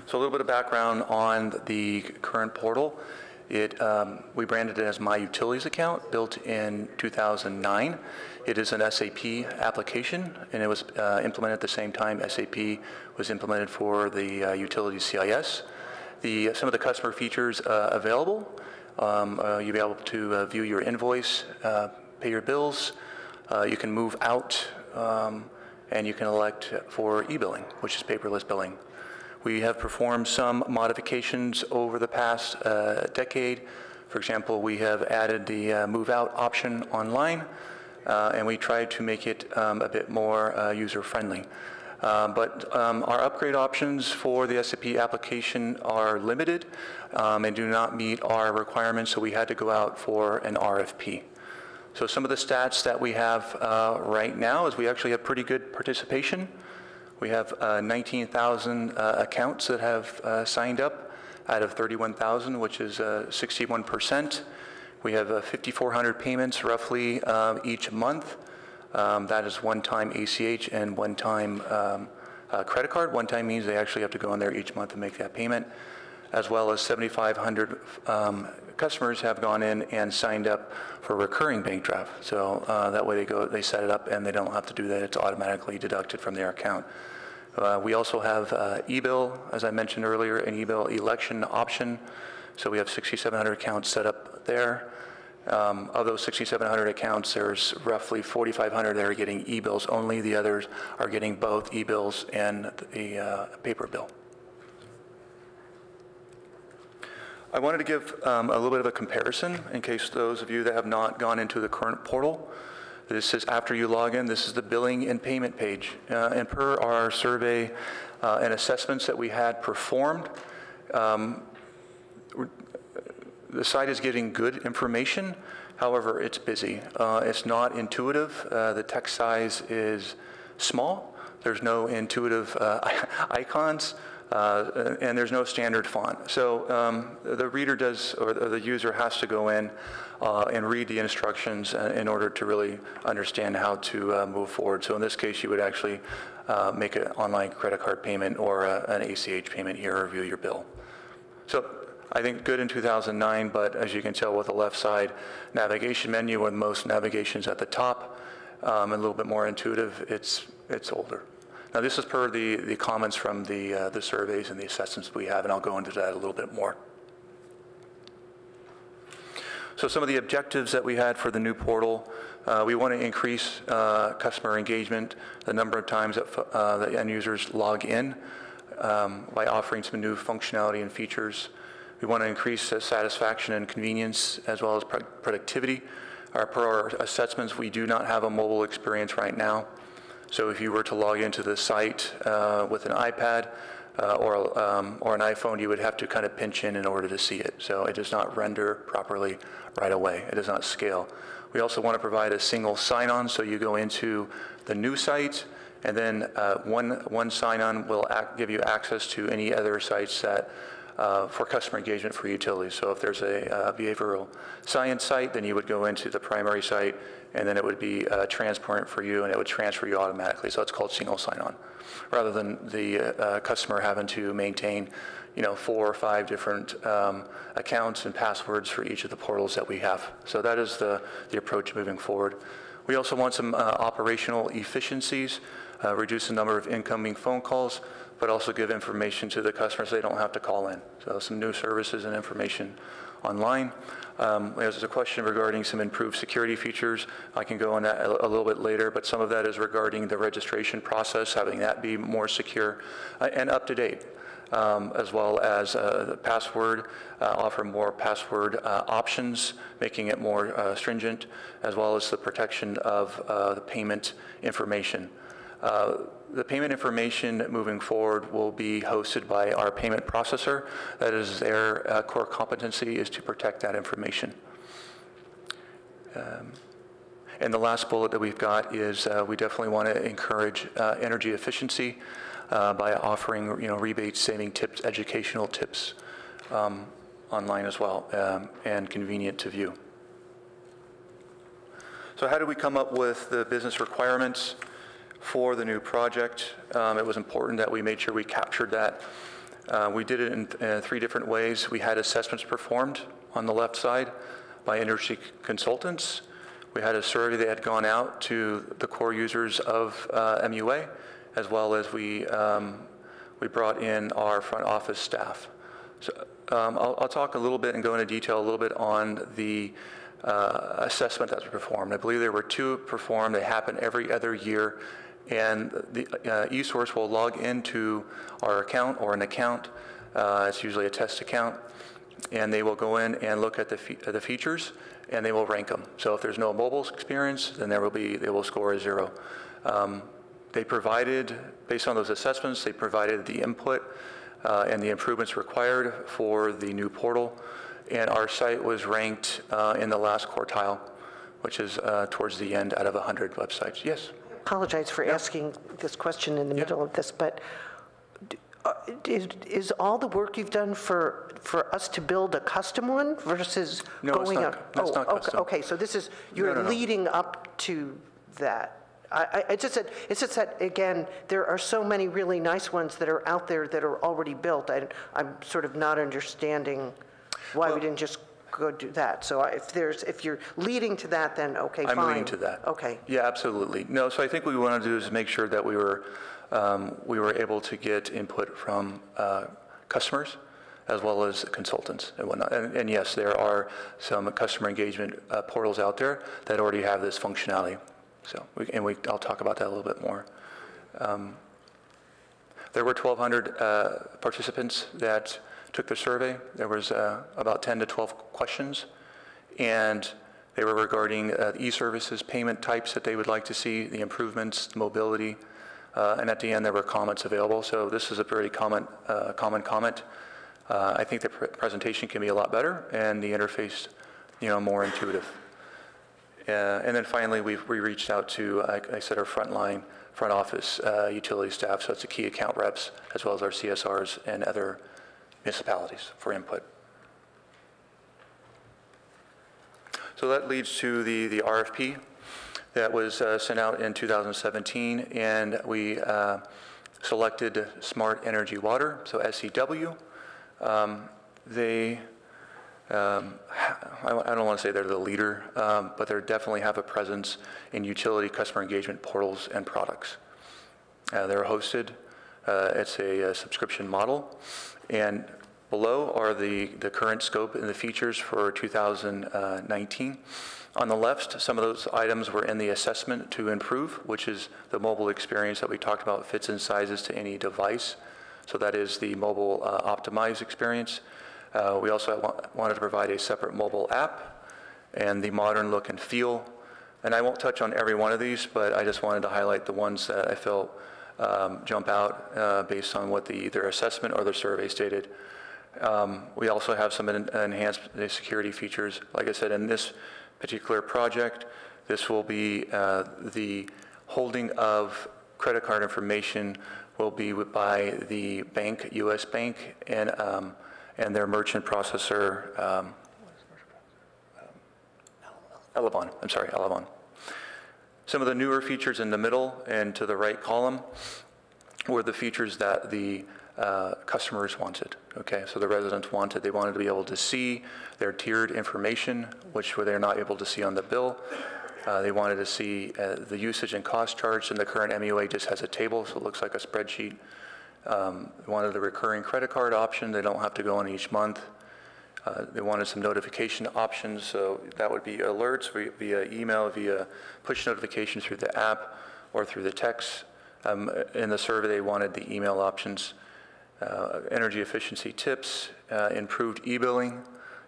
So a little bit of background on the current portal. We branded it as My Utilities account, built in 2009. It is an SAP application, and it was implemented at the same time SAP was implemented for the Utilities CIS. Some of the customer features available, you'll be able to view your invoice, pay your bills, you can move out, and you can elect for e-billing, which is paperless billing. We have performed some modifications over the past decade. For example, we have added the move out option online, and we tried to make it a bit more user-friendly. But our upgrade options for the SAP application are limited and do not meet our requirements, so we had to go out for an RFP. So some of the stats that we have right now is we actually have pretty good participation. We have 19,000 accounts that have signed up out of 31,000, which is 61%. We have 5,400 payments roughly each month. That is one-time ACH and one-time credit card. One-time means they actually have to go in there each month and make that payment, as well as 7,500 customers have gone in and signed up for recurring bank draft. So that way they set it up and they don't have to do that. It's automatically deducted from their account. We also have e-bill, as I mentioned earlier, an e-bill election option. So we have 6,700 accounts set up there. Of those 6,700 accounts, there's roughly 4,500 that are getting e-bills only. The others are getting both e-bills and the paper bill. I wanted to give a little bit of a comparison in case those of you that have not gone into the current portal. This is after you log in. This is the billing and payment page. And per our survey and assessments that we had performed, the site is getting good information. However, it's busy. It's not intuitive. The text size is small. There's no intuitive icons. And there's no standard font. So the reader does, or the user has to go in and read the instructions in order to really understand how to move forward. So in this case, you would actually make an online credit card payment or an ACH payment here or view your bill. So I think good in 2009, but as you can tell with the left side navigation menu with most navigations at the top, and a little bit more intuitive, it's older. Now this is per the comments from the surveys and the assessments we have, and I'll go into that a little bit more. So some of the objectives that we had for the new portal, we want to increase customer engagement, the number of times that the end users log in by offering some new functionality and features. We want to increase satisfaction and convenience as well as productivity. Per our assessments, we do not have a mobile experience right now. So if you were to log into the site with an iPad or an iPhone, you would have to kind of pinch in order to see it. So it does not render properly right away. It does not scale. We also want to provide a single sign-on, so you go into the new site, and then one sign-on will give you access to any other sites that for customer engagement for utilities. So if there's a behavioral science site, then you would go into the primary site, and then it would be transparent for you, and it would transfer you automatically. So it's called single sign-on, rather than the customer having to maintain, 4 or 5 different accounts and passwords for each of the portals that we have. So that is the approach moving forward. We also want some operational efficiencies, reduce the number of incoming phone calls, but also give information to the customers so they don't have to call in. So some new services and information online. There's a question regarding some improved security features. I can go on that a little bit later, but some of that is regarding the registration process, having that be more secure and up to date, as well as the password, offer more password options, making it more stringent, as well as the protection of the payment information. The payment information moving forward will be hosted by our payment processor. That is their core competency, is to protect that information. And the last bullet that we've got is we definitely want to encourage energy efficiency by offering, rebate saving tips, educational tips online as well, and convenient to view. So how did we come up with the business requirements for the new project? It was important that we made sure we captured that. We did it in 3 different ways. We had assessments performed on the left side by industry consultants. We had a survey that had gone out to the core users of MUA, as well as we brought in our front office staff. So I'll talk a little bit and go into detail a little bit on the assessment that was performed. I believe there were 2 performed. They happen every other year, and the eSource will log into our account or an account. It's usually a test account, and they will go in and look at the features, and they will rank them. So if there's no mobile experience, then they will score a 0. They provided, based on those assessments, they provided the input and the improvements required for the new portal, and our site was ranked in the last quartile, which is towards the end out of 100 websites. Yes? I apologize for asking this question in the middle of this, but is all the work you've done for us to build a custom one versus going up? No, it's not custom. Okay, so this is, you're leading up to that. It's just that, again, there are so many really nice ones that are out there that are already built. I'm sort of not understanding why we didn't just go do that. So if you're leading to that, then okay, fine. I'm leading to that. Okay. Yeah, absolutely. No, so I think what we want to do is make sure that we were able to get input from customers as well as consultants and whatnot. And yes, there are some customer engagement portals out there that already have this functionality. So, I'll talk about that a little bit more. There were 1,200 participants that took the survey. There was about 10 to 12 questions, and they were regarding e-services, payment types that they would like to see, the improvements, mobility, and at the end there were comments available. So this is a very common comment. I think the presentation can be a lot better, and the interface, more intuitive. And then finally, we reached out to, like I said, our front office utility staff, so it's the key account reps, as well as our CSRs and other municipalities for input. So that leads to the RFP that was sent out in 2017, and we selected Smart Energy Water, so SEW. I don't want to say they're the leader, but they definitely have a presence in utility customer engagement portals and products. They're hosted. It's a subscription model. And below are the current scope and the features for 2019. On the left, some of those items were in the assessment to improve, which is the mobile experience that we talked about, fits and sizes to any device. So that is the mobile optimized experience. We also wanted to provide a separate mobile app and the modern look and feel. And I won't touch on every one of these, but I just wanted to highlight the ones that I felt jump out based on what their assessment or their survey stated. We also have some enhanced security features. Like I said, in this particular project, this will be the holding of credit card information will be by the bank, U.S. Bank, and their merchant processor, Elavon. Some of the newer features in the middle and to the right column were the features that the customers wanted. Okay, so the residents wanted. They wanted to be able to see their tiered information, which they're not able to see on the bill. They wanted to see the usage and cost charged, and the current MUA just has a table, so it looks like a spreadsheet. They wanted the recurring credit card option. They don't have to go in each month. They wanted some notification options, so that would be alerts via email, via push notification through the app or through the text. In the survey, they wanted the email options, energy efficiency tips, improved e-billing.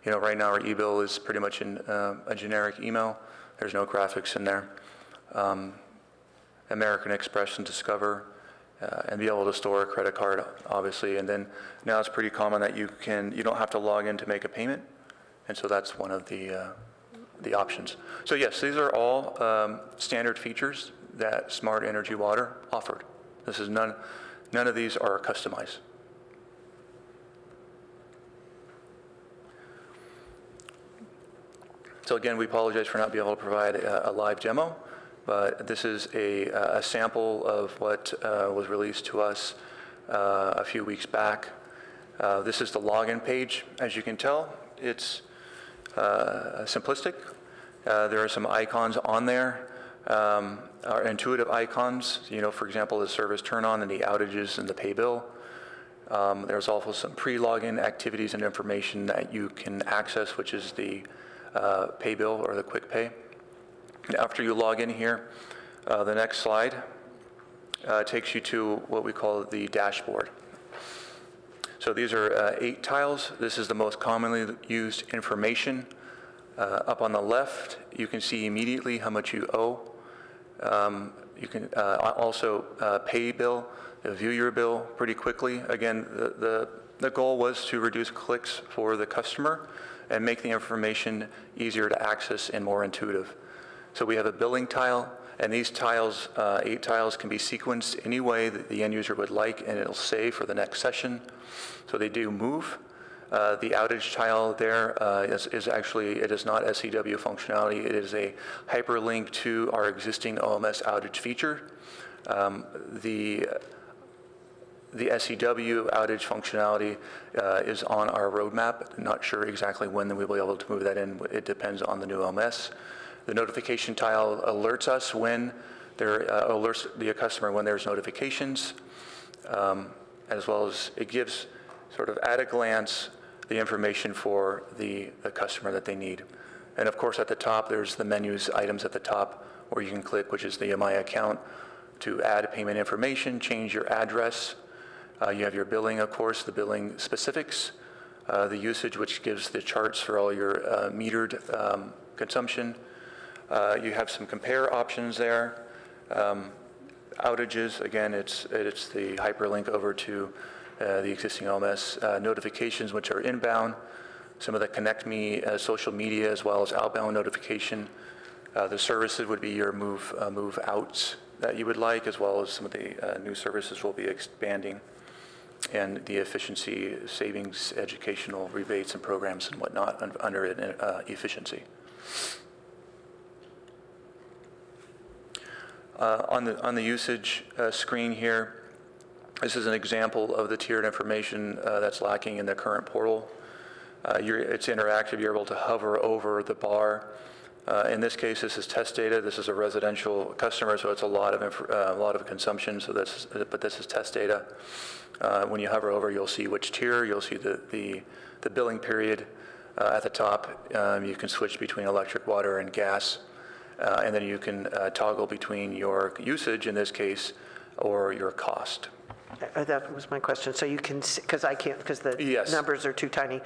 Right now our e-bill is pretty much in a generic email. There's no graphics in there. American Express and Discover, and be able to store a credit card, obviously. And then now it's pretty common that you don't have to log in to make a payment, and so that's one of the options. So yes, these are all standard features that Smart Energy Water offered. This is none of these are customized. So again, we apologize for not being able to provide a live demo, but this is a sample of what was released to us a few weeks back. This is the login page. As you can tell, it's simplistic. There are some icons on there, are intuitive icons. For example, the service turn on and the outages and the pay bill. There's also some pre-login activities and information that you can access, which is the pay bill or the quick pay. After you log in here, the next slide takes you to what we call the dashboard. So these are 8 tiles. This is the most commonly used information. Up on the left, you can see immediately how much you owe. You can also pay bill, view your bill pretty quickly. Again, the goal was to reduce clicks for the customer and make the information easier to access and more intuitive. So we have a billing tile, and these tiles, 8 tiles, can be sequenced any way that the end user would like, and it'll save for the next session. So they do move. The outage tile there is actually, it is not SEW functionality. It is a hyperlink to our existing OMS outage feature. The SEW outage functionality is on our roadmap. Not sure exactly when we'll be able to move that in. It depends on the new OMS. The notification tile alerts us when there alerts the customer when there's notifications, as well as it gives sort of at a glance the information for the customer that they need. And of course, at the top, there's the menus items at the top where you can click, which is the My Account, to add payment information, change your address. You have your billing, of course, the billing specifics, the usage, which gives the charts for all your metered consumption. You have some compare options there. Outages, again, it's the hyperlink over to the existing OMS. Notifications, which are inbound. Some of the Connect Me social media, as well as outbound notification. The services would be your move outs that you would like, as well as some of the new services we'll be expanding, and the efficiency, savings, educational rebates and programs and whatnot under efficiency. On the usage screen here, this is an example of the tiered information that's lacking in the current portal. It's interactive. You're able to hover over the bar. In this case, this is test data. This is a residential customer, so it's a lot of consumption. So but this is test data. When you hover over, you'll see which tier. You'll see the billing period at the top. You can switch between electric, water, and gas, and then you can toggle between your usage in this case or your cost. That was my question. So you can, because I can't, because the numbers are too tiny.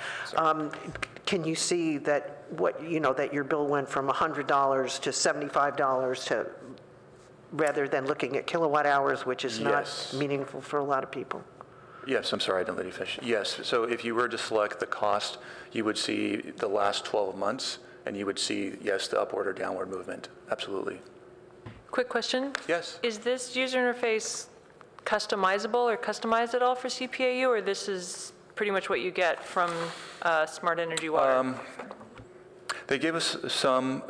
Can you see that that your bill went from $100 to $75 to, rather than looking at kilowatt hours, which is not meaningful for a lot of people? Yes, I'm sorry, I didn't let you finish. Yes, so if you were to select the cost, you would see the last 12 months, and you would see, yes, the upward or downward movement. Absolutely. Quick question. Yes. Is this user interface customizable or customized at all for CPAU, or this is pretty much what you get from Smart Energy Water? They gave us some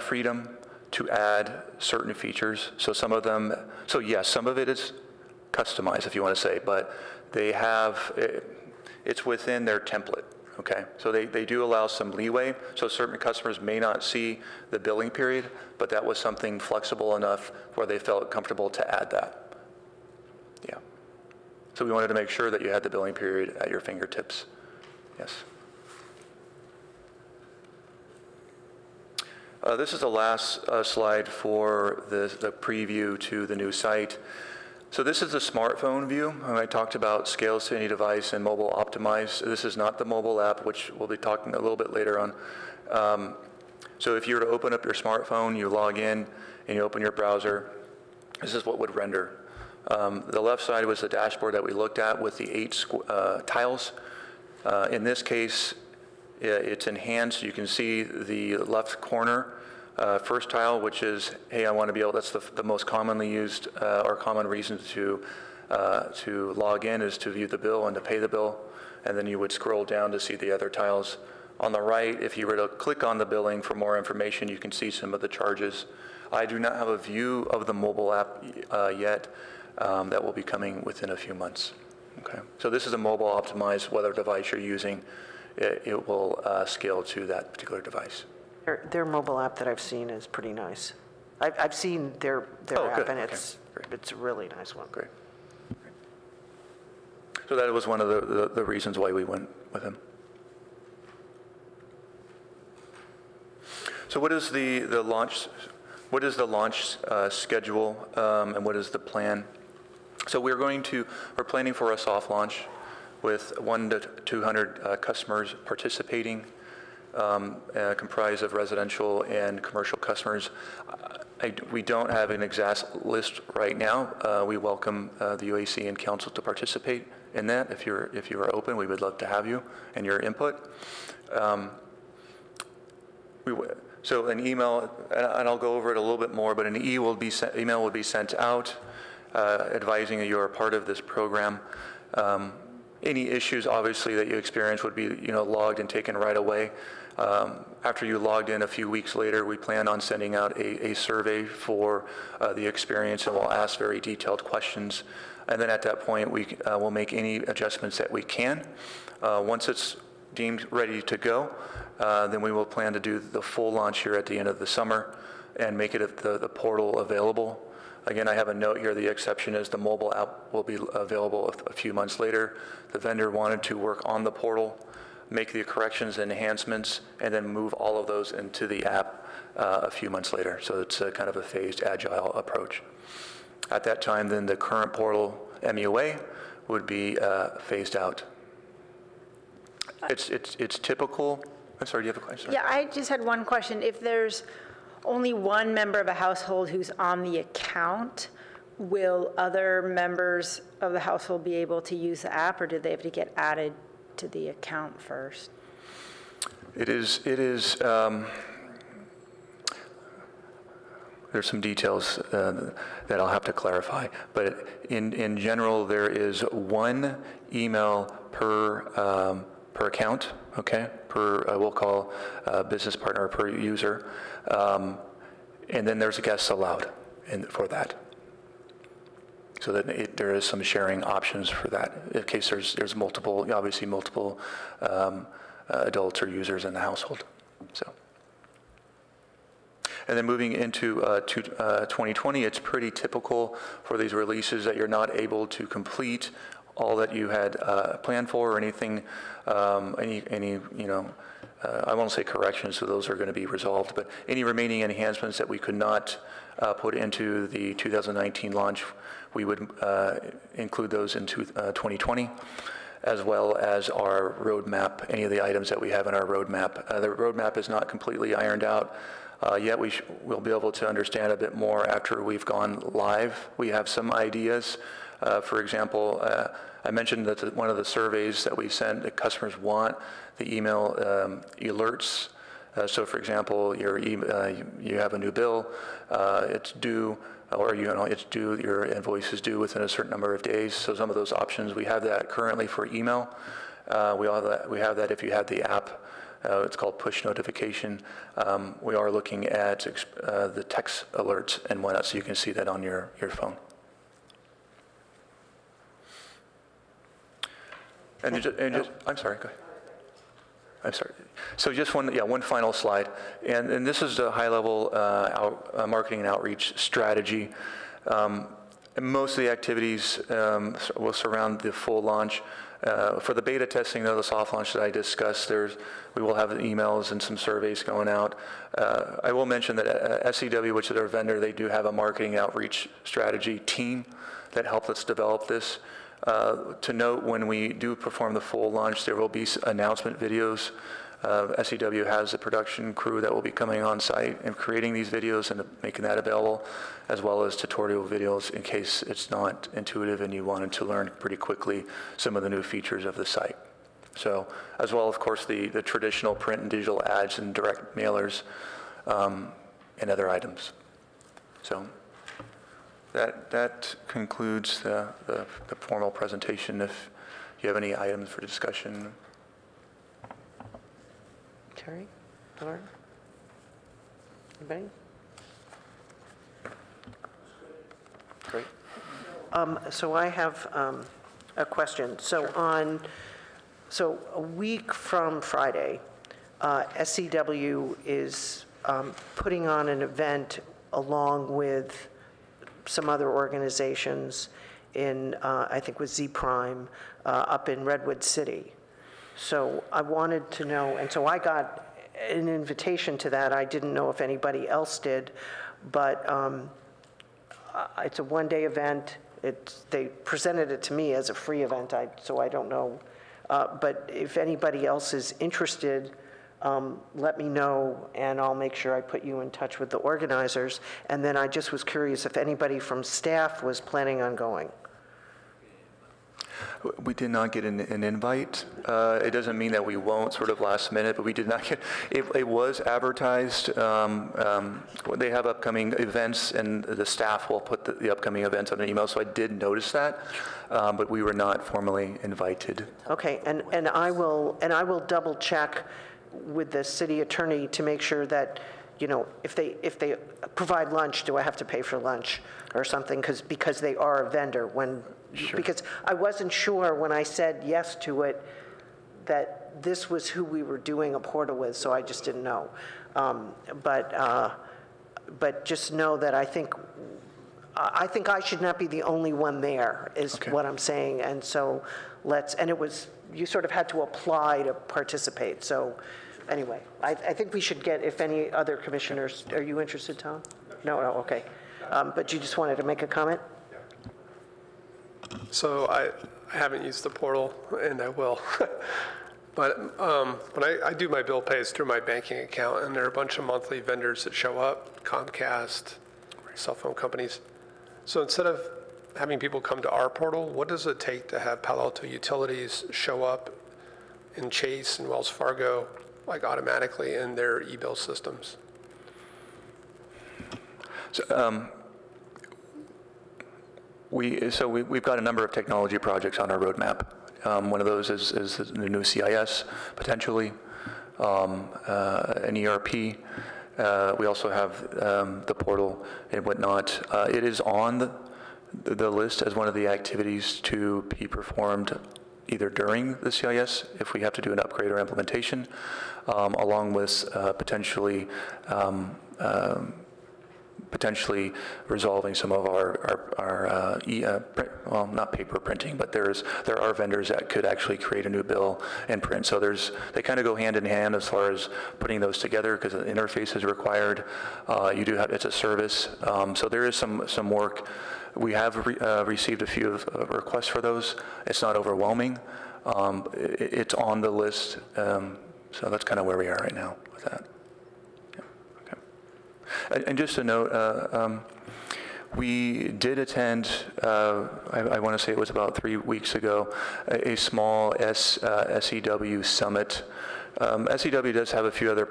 freedom to add certain features. So some of them, so yes, some of it is customized, if you want to say, but they have, it's within their template, okay? So they do allow some leeway. So certain customers may not see the billing period, but that was something flexible enough where they felt comfortable to add that. Yeah. So we wanted to make sure that you had the billing period at your fingertips. Yes. This is the last slide for the preview to the new site. So this is the smartphone view. I talked about scales to any device and mobile optimized. This is not the mobile app, which we'll be talking a little bit later on. So if you were to open up your smartphone, you log in and you open your browser, This is what would render. The left side was the dashboard that we looked at with the 8 tiles. In this case, it's enhanced. You can see the left corner first tile, which is, hey, I want to be able, that's the most commonly used or common reason to log in is to view the bill and to pay the bill. And then you would scroll down to see the other tiles. On the right, if you were to click on the billing for more information, you can see some of the charges. I do not have a view of the mobile app yet. That will be coming within a few months. Okay. So this is a mobile optimized, whatever device you're using, it will scale to that particular device. Their mobile app that I've seen is pretty nice. I've seen their app, good. and Okay. it's a really nice one. Great. So that was one of the reasons why we went with him. So what is the launch? What is the launch schedule, and what is the plan? So we're planning for a soft launch with 100 to 200 customers participating, comprised of residential and commercial customers. We don't have an exact list right now. We welcome the UAC and council to participate in that. If you are open, we would love to have you and your input. So an email, and I'll go over it a little bit more, but an email will be sent out advising that you are part of this program. Any issues, obviously, that you experience would be, logged and taken right away. After you logged in a few weeks later, we plan on sending out a survey for the experience, and we'll ask very detailed questions. And then at that point, we will make any adjustments that we can. Once it's deemed ready to go, then we will plan to do the full launch here at the end of the summer and make it the portal available. Again, I have a note here. The exception is the mobile app will be available a few months later. The vendor wanted to work on the portal, make the corrections and enhancements, and then move all of those into the app a few months later. So it's a kind of a phased, agile approach. At that time, then the current portal MUA would be phased out. It's typical. I'm sorry, do you have a question? Yeah, I just had one question. If there's only one member of a household who's on the account, will other members of the household be able to use the app, or do they have to get added to the account first? It is. There's some details that I'll have to clarify, but in general, there is one email per account, okay, we'll call business partner per user, and then there's guests allowed for that. So that there is some sharing options for that in case there's multiple, obviously multiple adults or users in the household. So. And then moving into 2020, it's pretty typical for these releases that you're not able to complete all that you had planned for, or anything, I won't say corrections, so those are going to be resolved, but any remaining enhancements that we could not put into the 2019 launch, we would include those into 2020, as well as our roadmap, any of the items that we have in our roadmap. The roadmap is not completely ironed out yet. We'll be able to understand a bit more after we've gone live. We have some ideas. For example, I mentioned that one of the surveys that we sent, that customers want the email alerts. So, for example, you have a new bill, it's due, or it's due. Your invoice is due within a certain number of days. So, some of those options, we have that currently for email. We have that if you have the app. It's called push notification. We are looking at the text alerts and whatnot, so you can see that on your phone. And I'm sorry, go ahead. I'm sorry. So just one final slide. And this is a high-level marketing and outreach strategy. And most of the activities will surround the full launch. For the beta testing, though, the soft launch that I discussed, we will have emails and some surveys going out. I will mention that SEW, which is our vendor, they do have a marketing outreach strategy team that helped us develop this. To note, when we do perform the full launch, there will be announcement videos SEW has a production crew that will be coming on site and creating these videos and making that available, as well as tutorial videos in case it's not intuitive and you wanted to learn pretty quickly some of the new features of the site. So, as well, of course, the traditional print and digital ads and direct mailers and other items. So that concludes the formal presentation. If you have any items for discussion. Terry? Lauren? Anybody? Great. So I have a question. So so a week from Friday, SCW is putting on an event along with some other organizations in, I think with Z Prime, up in Redwood City. So I wanted to know, and so I got an invitation to that. I didn't know if anybody else did, but it's a one-day event. They presented it to me as a free event, so I don't know. But if anybody else is interested, let me know, and I'll make sure I put you in touch with the organizers. And then I just was curious if anybody from staff was planning on going. We did not get an invite. It doesn't mean that we won't sort of last minute, but we did not get, it was advertised. They have upcoming events and the staff will put the upcoming events on an email, so I did notice that, but we were not formally invited. Okay, and I will double check with the city attorney to make sure that, you know, if they provide lunch, do I have to pay for lunch or something? Because they are a vendor when. Sure. Because I wasn't sure when I said yes to it that this was who we were doing a portal with, so I just didn't know. But just know that I think I should not be the only one there, is okay. What I'm saying. And so and it was, you sort of had to apply to participate. So anyway, I think we should get, if any other commissioners, are you interested, Tom? No, okay. But you just wanted to make a comment? So I haven't used the portal, and I will. But when I do my bill pays through my banking account, and there are a bunch of monthly vendors that show up, Comcast, cell phone companies. So instead of having people come to our portal, what does it take to have Palo Alto Utilities show up in Chase and Wells Fargo, like automatically in their e-bill systems? So, we've got a number of technology projects on our roadmap. One of those is the new CIS, potentially, an ERP. We also have the portal and whatnot. It is on the list as one of the activities to be performed either during the CIS, if we have to do an upgrade or implementation, along with potentially resolving some of our well, not paper printing, but there are vendors that could actually create a new bill and print. So they kind of go hand in hand as far as putting those together, because the interface is required. You do have, it's a service. So there is some work. We have received a few requests for those. It's not overwhelming. It's on the list. So that's kind of where we are right now with that. And just a note, we did attend, I want to say it was about 3 weeks ago, a small SEW summit. SEW does have a few other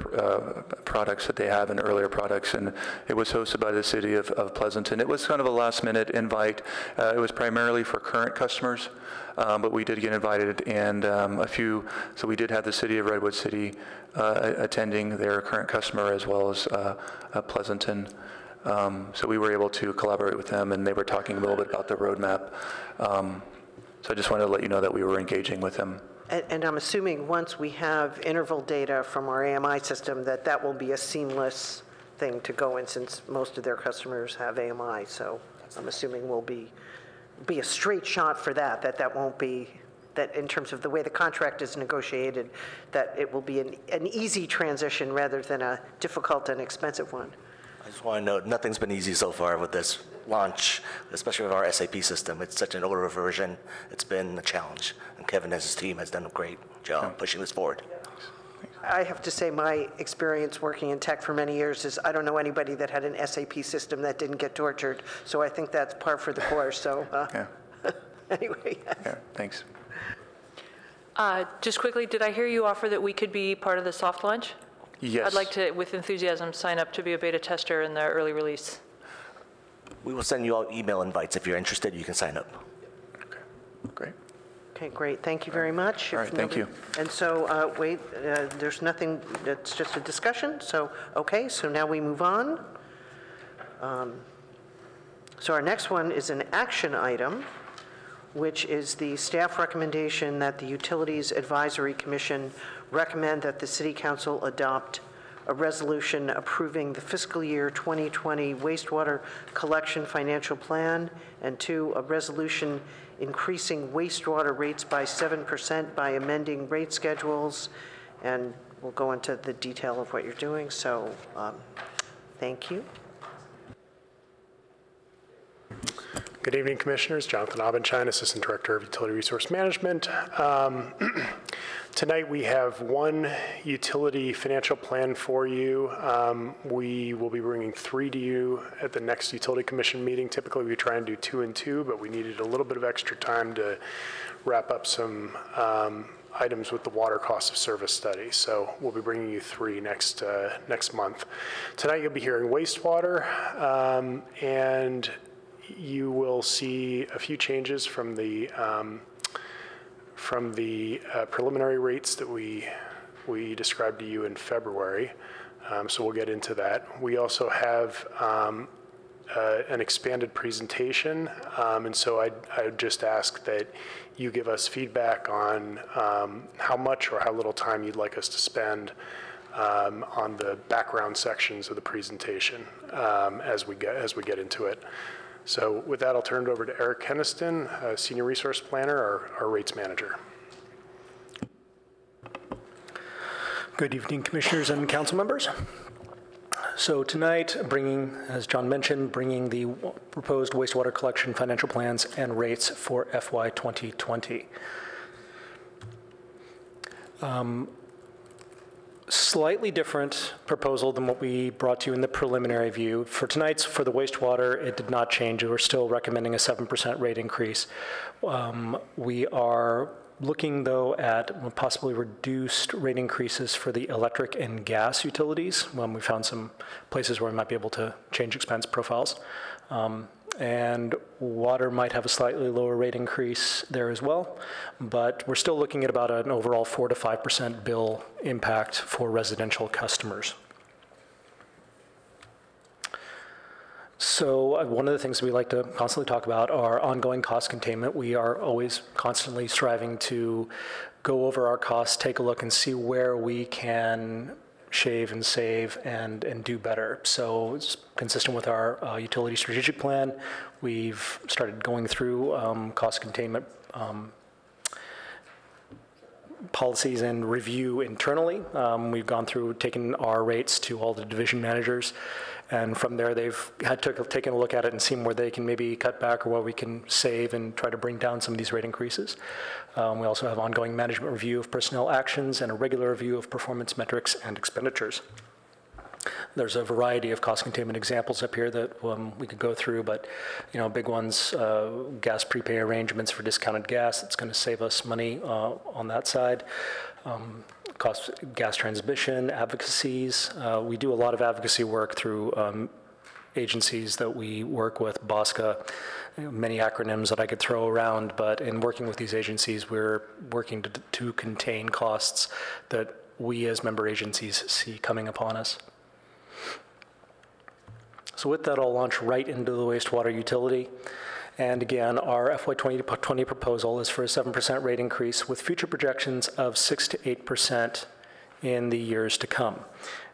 products that they have in earlier products, and it was hosted by the city of Pleasanton. It was kind of a last-minute invite. It was primarily for current customers, but we did get invited, and so we did have the city of Redwood City attending, their current customer, as well as Pleasanton. So we were able to collaborate with them, and they were talking a little bit about the roadmap. So I just wanted to let you know that we were engaging with them. And I'm assuming once we have interval data from our AMI system, that will be a seamless thing to go in, since most of their customers have AMI. So I'm assuming will be a straight shot for that won't be, that in terms of the way the contract is negotiated, that it will be an easy transition rather than a difficult and expensive one. I just want to note, nothing's been easy so far with this launch, especially with our SAP system. It's such an older version. It's been a challenge, and Kevin and his team has done a great job pushing this forward. I have to say my experience working in tech for many years is I don't know anybody that had an SAP system that didn't get tortured. So I think that's par for the course. So Yeah. anyway. Yeah, thanks. Just quickly, did I hear you offer that we could be part of the soft launch? Yes. I'd like to, with enthusiasm, sign up to be a beta tester in the early release. We will send you all email invites. If you're interested, you can sign up. Okay, great. Okay, great. Thank you very much. All right, thank you. And so, wait, there's nothing, it's just a discussion. So, okay, so now we move on. So our next one is an action item, which is the staff recommendation that the Utilities Advisory Commission recommend that the City Council adopt a resolution approving the fiscal year 2020 wastewater collection financial plan, and 2, a resolution increasing wastewater rates by 7% by amending rate schedules. And we'll go into the detail of what you're doing. So thank you. Good evening, Commissioners. Jonathan Aubenshine, Assistant Director of Utility Resource Management. Tonight we have one utility financial plan for you. We will be bringing 3 to you at the next Utility Commission meeting. Typically we try and do 2 and 2, but we needed a little bit of extra time to wrap up some items with the water cost of service study. So we'll be bringing you 3 next month. Tonight you'll be hearing wastewater, and you will see a few changes from the preliminary rates that we described to you in February. So we'll get into that. We also have an expanded presentation, and so I'd just ask that you give us feedback on how much or how little time you'd like us to spend on the background sections of the presentation as we get into it. So with that, I'll turn it over to Eric Kenniston, Senior Resource Planner, our rates manager. Good evening, Commissioners and Council members. So tonight, as John mentioned, bringing the proposed wastewater collection financial plans and rates for FY 2020. Slightly different proposal than what we brought to you in the preliminary view. For tonight's, for the wastewater, it did not change. We're still recommending a 7% rate increase. We are looking, though, at possibly reduced rate increases for the electric and gas utilities. We found some places where we might be able to change expense profiles. And water might have a slightly lower rate increase there as well, but we're still looking at about an overall 4 to 5% bill impact for residential customers. So one of the things we like to constantly talk about are ongoing cost containment. We are always constantly striving to go over our costs, take a look and see where we can shave and save and do better. So it's consistent with our utility strategic plan. We've started going through cost containment policies and review internally. We've gone through, taken our rates to all the division managers, and from there they've taken a look at it and seen where they can maybe cut back or where we can save and try to bring down some of these rate increases. We also have ongoing management review of personnel actions and a regular review of performance metrics and expenditures. There's a variety of cost containment examples up here that we could go through, but big ones, gas prepay arrangements for discounted gas, that's going to save us money on that side. Cost gas transmission, advocacies. We do a lot of advocacy work through agencies that we work with, BOSCA, many acronyms that I could throw around, but in working with these agencies, we're working to contain costs that we as member agencies see coming upon us. So with that, I'll launch right into the wastewater utility. And again, our FY 2020 proposal is for a 7% rate increase with future projections of 6 to 8% in the years to come.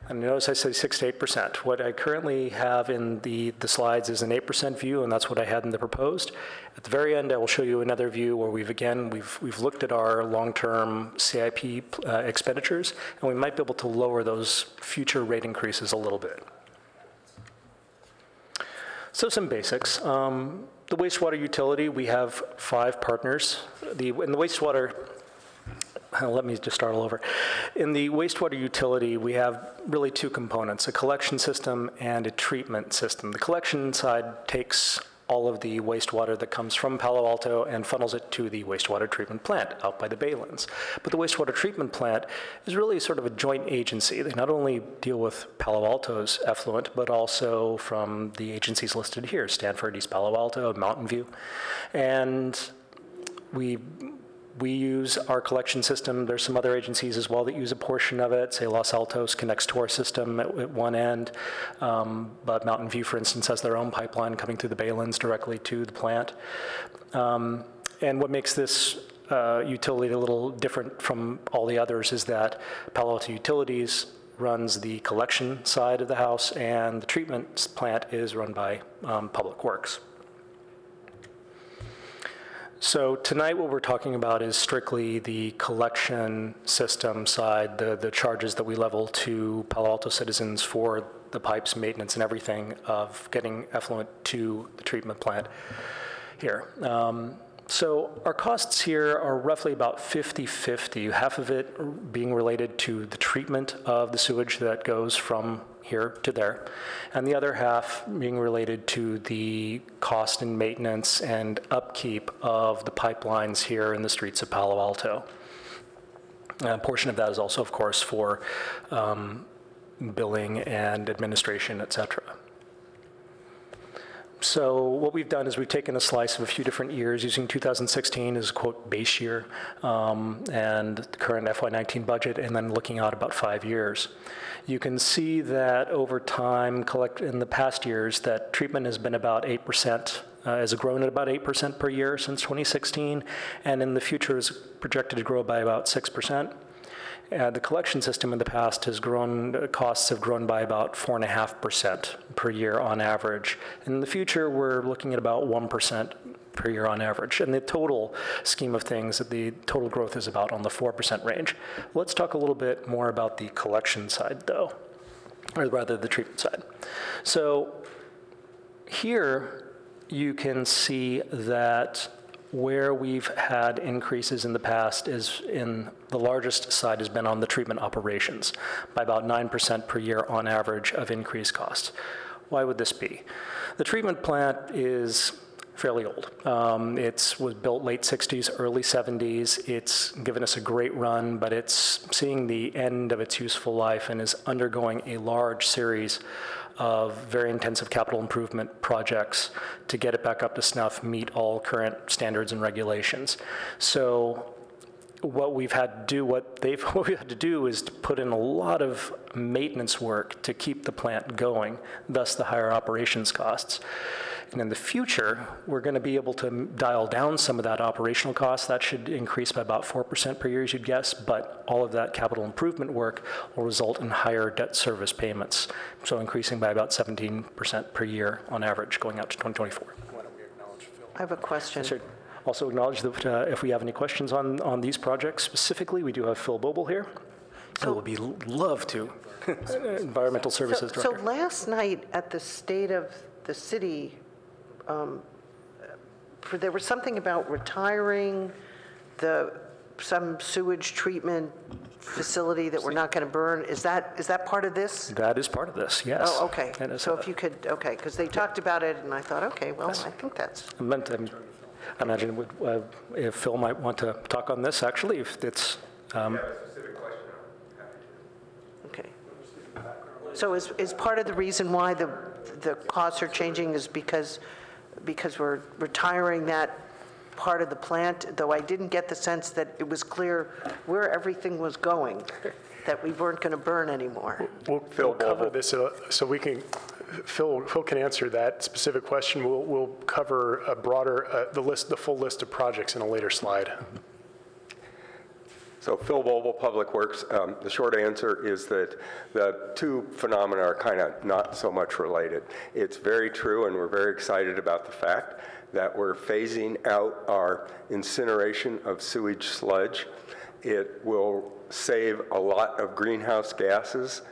And notice I say 6 to 8%. What I currently have in the slides is an 8% view, and that's what I had in the proposed. At the very end, I will show you another view where we've looked at our long-term CIP expenditures, and we might be able to lower those future rate increases a little bit. So some basics. The wastewater utility, we have 5 partners. In the wastewater, let me just start all over. In the wastewater utility, we have really two components, a collection system and a treatment system. The collection side takes all of the wastewater that comes from Palo Alto and funnels it to the wastewater treatment plant out by the Baylands. But the wastewater treatment plant is really sort of a joint agency. They not only deal with Palo Alto's effluent, but also from the agencies listed here, Stanford, East Palo Alto, Mountain View. And we use our collection system. There's some other agencies as well that use a portion of it. Say Los Altos connects to our system at one end, but Mountain View, for instance, has their own pipeline coming through the Baylands directly to the plant. And what makes this utility a little different from all the others is that Palo Alto Utilities runs the collection side of the house, and the treatment plant is run by Public Works. So tonight what we're talking about is strictly the collection system side, the charges that we level to Palo Alto citizens for the pipes, maintenance, and everything of getting effluent to the treatment plant here. So our costs here are roughly about 50-50, half of it being related to the treatment of the sewage that goes from here to there, and the other half being related to the cost and maintenance and upkeep of the pipelines here in the streets of Palo Alto. A portion of that is also, of course, for billing and administration, et cetera. So what we've done is we've taken a slice of a few different years using 2016 as, quote, base year, and the current FY19 budget, and then looking out about 5 years. You can see that over time, in the past years, that treatment has been about 8%, has grown at about 8% per year since 2016, and in the future is projected to grow by about 6%. The collection system in the past has grown, costs have grown by about 4.5% per year on average. In the future, we're looking at about 1% per year on average. And the total scheme of things, the total growth is about on the 4% range. Let's talk a little bit more about the collection side, though, or rather the treatment side. So here you can see that where we've had increases in the past is in the largest side has been on the treatment operations by about 9% per year on average of increased costs. Why would this be? The treatment plant is fairly old. It was built late 60s, early 70s. It's given us a great run, but it's seeing the end of its useful life and is undergoing a large series of very intensive capital improvement projects to get it back up to snuff, meet all current standards and regulations. So what we've had to do, what we had to do is to put in a lot of maintenance work to keep the plant going, thus the higher operations costs. And in the future, we're going to be able to dial down some of that operational cost. That should increase by about 4% per year, as you'd guess, but all of that capital improvement work will result in higher debt service payments, so increasing by about 17% per year on average going out to 2024. I have a question. Sir, also acknowledge that if we have any questions on these projects specifically, we do have Phil Boble here, who will be love to, Environmental Services Director. So last night at the State of the City, there was something about retiring some sewage treatment facility that we're not going to burn. Is that part of this? That is part of this, yes. Oh, okay. So if you could, okay, because they talked about it, and I thought, okay, well, I think that's. I imagine if Phil might want to talk on this, actually, if it's. Okay. So is part of the reason why the costs are changing is because we're retiring that part of the plant, though I didn't get the sense that it was clear where everything was going, that we weren't going to burn anymore. We'll cover this so we can, Phil can answer that specific question. We'll cover a broader, the full list of projects in a later slide. So Phil Boble, Public Works. The short answer is that the two phenomena are kind of not so much related. It's very true, and we're very excited about the fact that we're phasing out our incineration of sewage sludge. It will save a lot of greenhouse gases,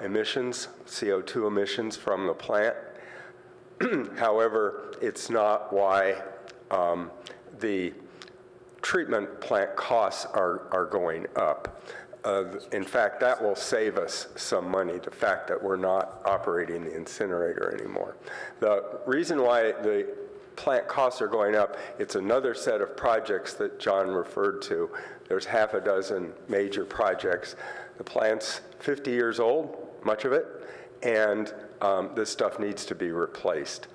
emissions, CO2 emissions from the plant. However, it's not why the treatment plant costs are going up. In fact, that will save us some money, the fact that we're not operating the incinerator anymore. The reason why the plant costs are going up, it's another set of projects that John referred to. There's half a dozen major projects. The plant's 50 years old, much of it, and this stuff needs to be replaced.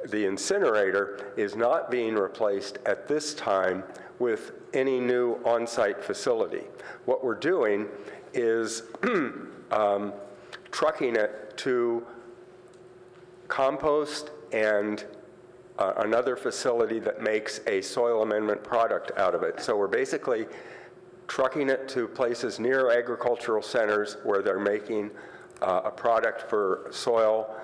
The incinerator is not being replaced at this time with any new on-site facility. What we're doing is trucking it to compost and another facility that makes a soil amendment product out of it. So we're basically trucking it to places near agricultural centers where they're making a product for soil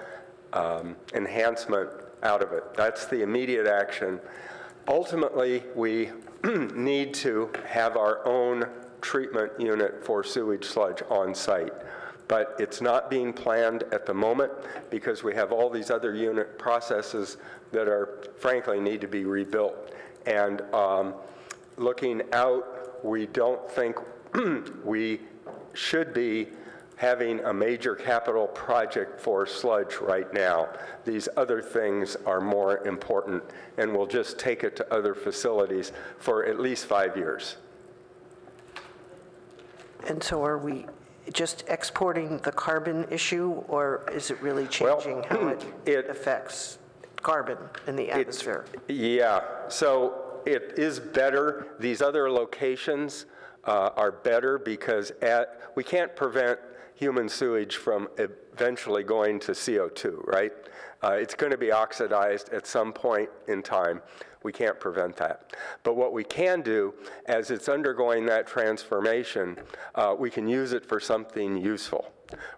enhancement out of it. That's the immediate action. Ultimately, we need to have our own treatment unit for sewage sludge on site. But it's not being planned at the moment because we have all these other unit processes that are, frankly, need to be rebuilt. And looking out, we don't think we should be having a major capital project for sludge right now. These other things are more important, and we'll just take it to other facilities for at least 5 years. And so are we just exporting the carbon issue, or is it really changing how it affects carbon in the atmosphere? Yeah, so it is better. These other locations are better because we can't prevent human sewage from eventually going to CO2, right? It's going to be oxidized at some point in time. We can't prevent that. But what we can do, as it's undergoing that transformation, we can use it for something useful.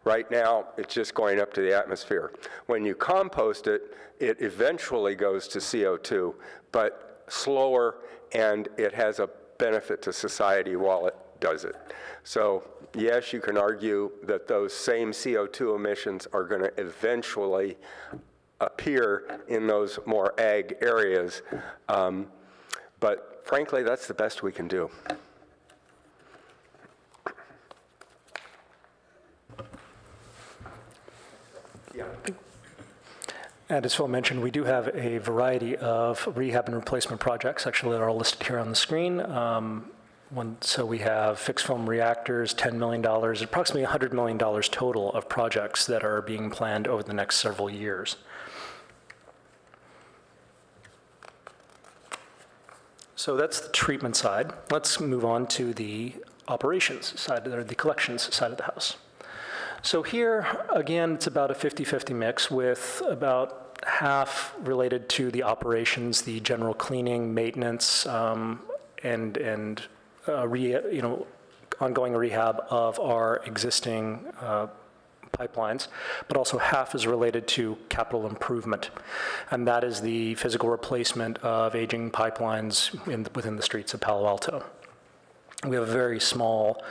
Right now, it's just going up to the atmosphere. When you compost it, it eventually goes to CO2, but slower, and it has a benefit to society while it does it. So yes, you can argue that those same CO2 emissions are going to eventually appear in those more ag areas, but frankly, that's the best we can do. Yeah. And as Phil mentioned, we do have a variety of rehab and replacement projects, actually, that are listed here on the screen. So we have fixed foam reactors, $10 million, approximately $100 million total of projects that are being planned over the next several years. So that's the treatment side. Let's move on to the operations side, or the collections side of the house. So here, again, it's about a 50-50 mix, with about half related to the operations, the general cleaning, maintenance, and ongoing rehab of our existing pipelines, but also half is related to capital improvement, and that is the physical replacement of aging pipelines within the streets of Palo Alto. We have a very small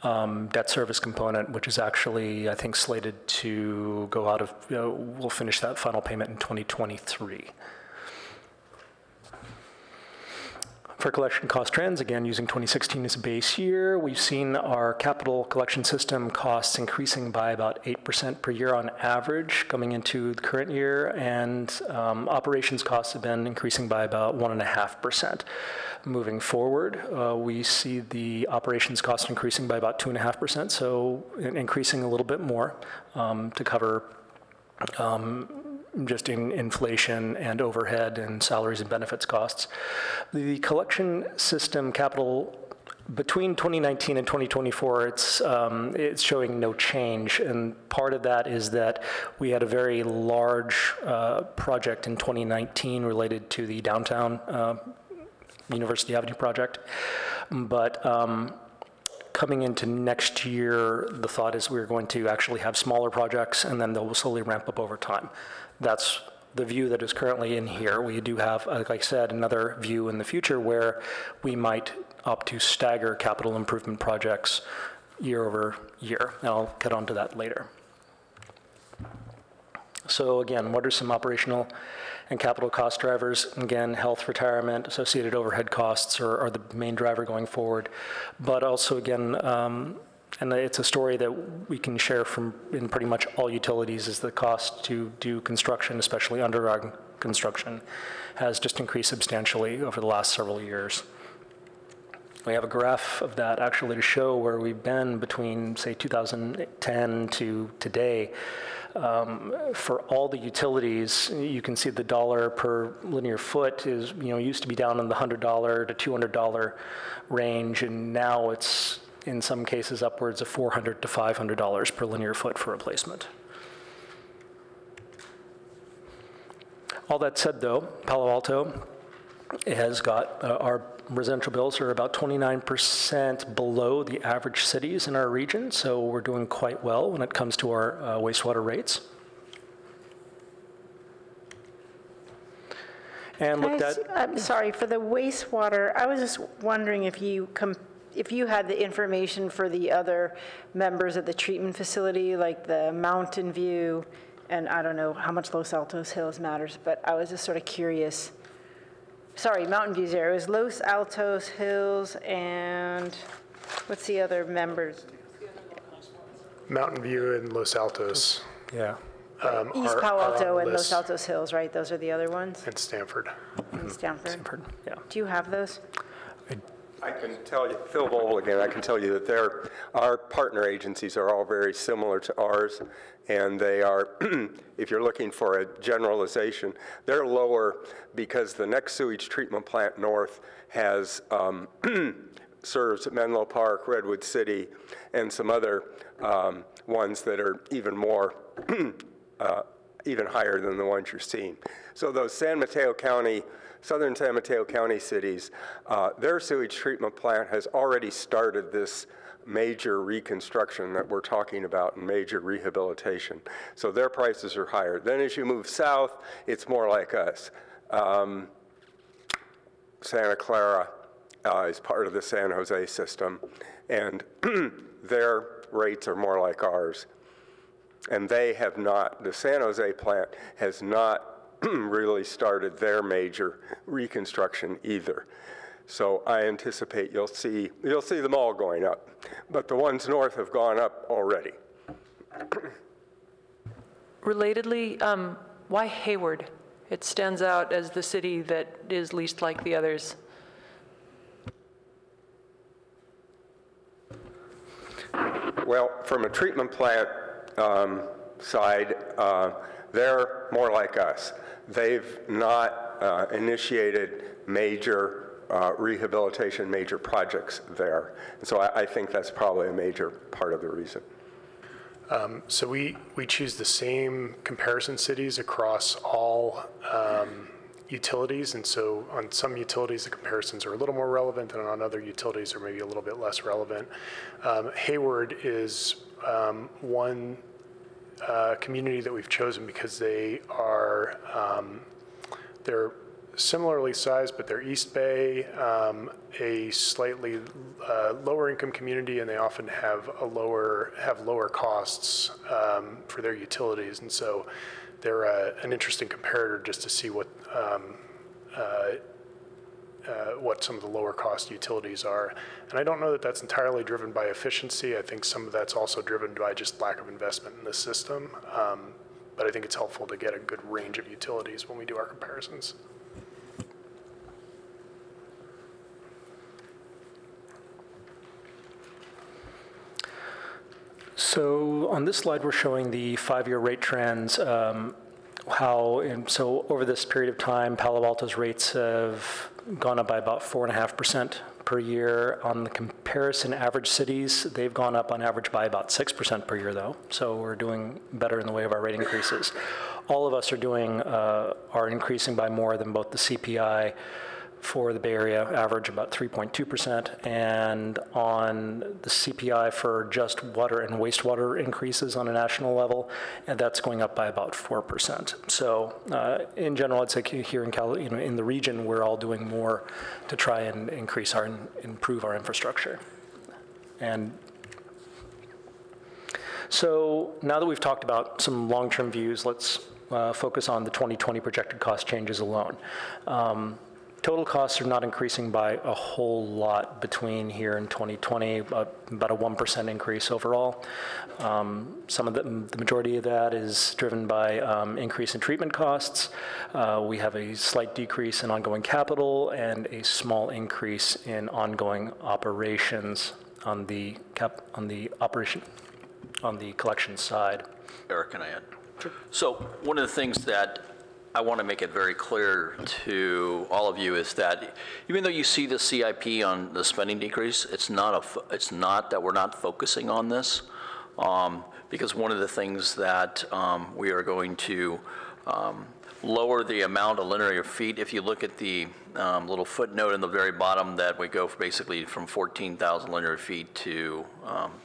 debt service component, which is actually, I think, slated to go out of, we'll finish that final payment in 2023. For collection cost trends, again, using 2016 as a base year, we've seen our capital collection system costs increasing by about 8% per year on average coming into the current year, and operations costs have been increasing by about 1.5%. Moving forward, we see the operations cost increasing by about 2.5%, so increasing a little bit more to cover just in inflation and overhead and salaries and benefits costs. The collection system capital between 2019 and 2024, it's showing no change, and part of that is that we had a very large project in 2019 related to the downtown University Avenue project, but coming into next year, the thought is we're going to actually have smaller projects, and then they'll slowly ramp up over time. That's the view that is currently in here. We do have, like I said, another view in the future where we might opt to stagger capital improvement projects year over year, and I'll get onto that later. So again, what are some operational and capital cost drivers? Again, health, retirement, associated overhead costs are the main driver going forward. But also again, and it's a story that we can share from in pretty much all utilities, is the cost to do construction, especially underground construction, has just increased substantially over the last several years. We have a graph of that actually to show where we've been between, say, 2010 to today. For all the utilities, you can see the dollar per linear foot is, used to be down in the $100 to $200 range, and now it's in some cases upwards of $400 to $500 per linear foot for replacement. All that said, though, Palo Alto has got our residential bills are about 29% below the average cities in our region, so we're doing quite well when it comes to our wastewater rates. And looked at. I'm sorry, for the wastewater, I was just wondering if you had the information for the other members of the treatment facility, like the Mountain View, and I don't know how much Los Altos Hills matters, but I was just sort of curious. Sorry, Mountain View's there. It was Los Altos Hills and what's the other members? Mountain View and Los Altos. Yeah. East Palo Alto and Los Altos Hills, right? Those are the other ones? And Stanford. And Stanford. Stanford, yeah. Do you have those? I can tell you, Phil Vogel again, I can tell you that our partner agencies are all very similar to ours, and they are, if you're looking for a generalization, they're lower because the next sewage treatment plant north has, serves Menlo Park, Redwood City, and some other ones that are even more, even higher than the ones you're seeing. So those San Mateo County, southern San Mateo County cities, their sewage treatment plant has already started this major reconstruction that we're talking about and major rehabilitation. So their prices are higher. Then as you move south, it's more like us. Santa Clara is part of the San Jose system, and their rates are more like ours. And they have not, the San Jose plant has not really started their major reconstruction either. So I anticipate you'll see them all going up, but the ones north have gone up already. Relatedly, why Hayward? It stands out as the city that is least like the others. Well, from a treatment plant side, they're more like us. They've not initiated major rehabilitation, major projects there. And so I think that's probably a major part of the reason. So we choose the same comparison cities across all utilities, and so on some utilities the comparisons are a little more relevant, and on other utilities are maybe a little bit less relevant. Hayward is one community that we've chosen because they are they're similarly sized, but they're East Bay, a slightly lower income community, and they often have lower costs for their utilities, and so they're an interesting comparator just to see what some of the lower cost utilities are. And I don't know that that's entirely driven by efficiency. I think some of that's also driven by just lack of investment in the system. But I think it's helpful to get a good range of utilities when we do our comparisons. So on this slide, we're showing the 5-year rate trends. So over this period of time, Palo Alto's rates have gone up by about 4.5% per year. On the comparison average cities, they've gone up on average by about 6% per year, though. So we're doing better in the way of our rate increases. All of us are increasing by more than both the CPI for the Bay Area average, about 3.2%, and on the CPI for just water and wastewater increases on a national level, and that's going up by about 4%. So in general, I'd say here in the region, we're all doing more to try and improve our infrastructure. And so now that we've talked about some long-term views, let's focus on the 2020 projected cost changes alone. Total costs are not increasing by a whole lot between here and 2020, about a 1% increase overall. Some of the majority of that is driven by increase in treatment costs. We have a slight decrease in ongoing capital and a small increase in ongoing operations on the collection side. Eric, can I add? Sure. So one of the things that I want to make it very clear to all of you is that even though you see the CIP on the spending decrease, it's not that we're not focusing on this, because one of the things that we are going to lower the amount of linear feet. If you look at the little footnote in the very bottom, that we go basically from 14,000 linear feet to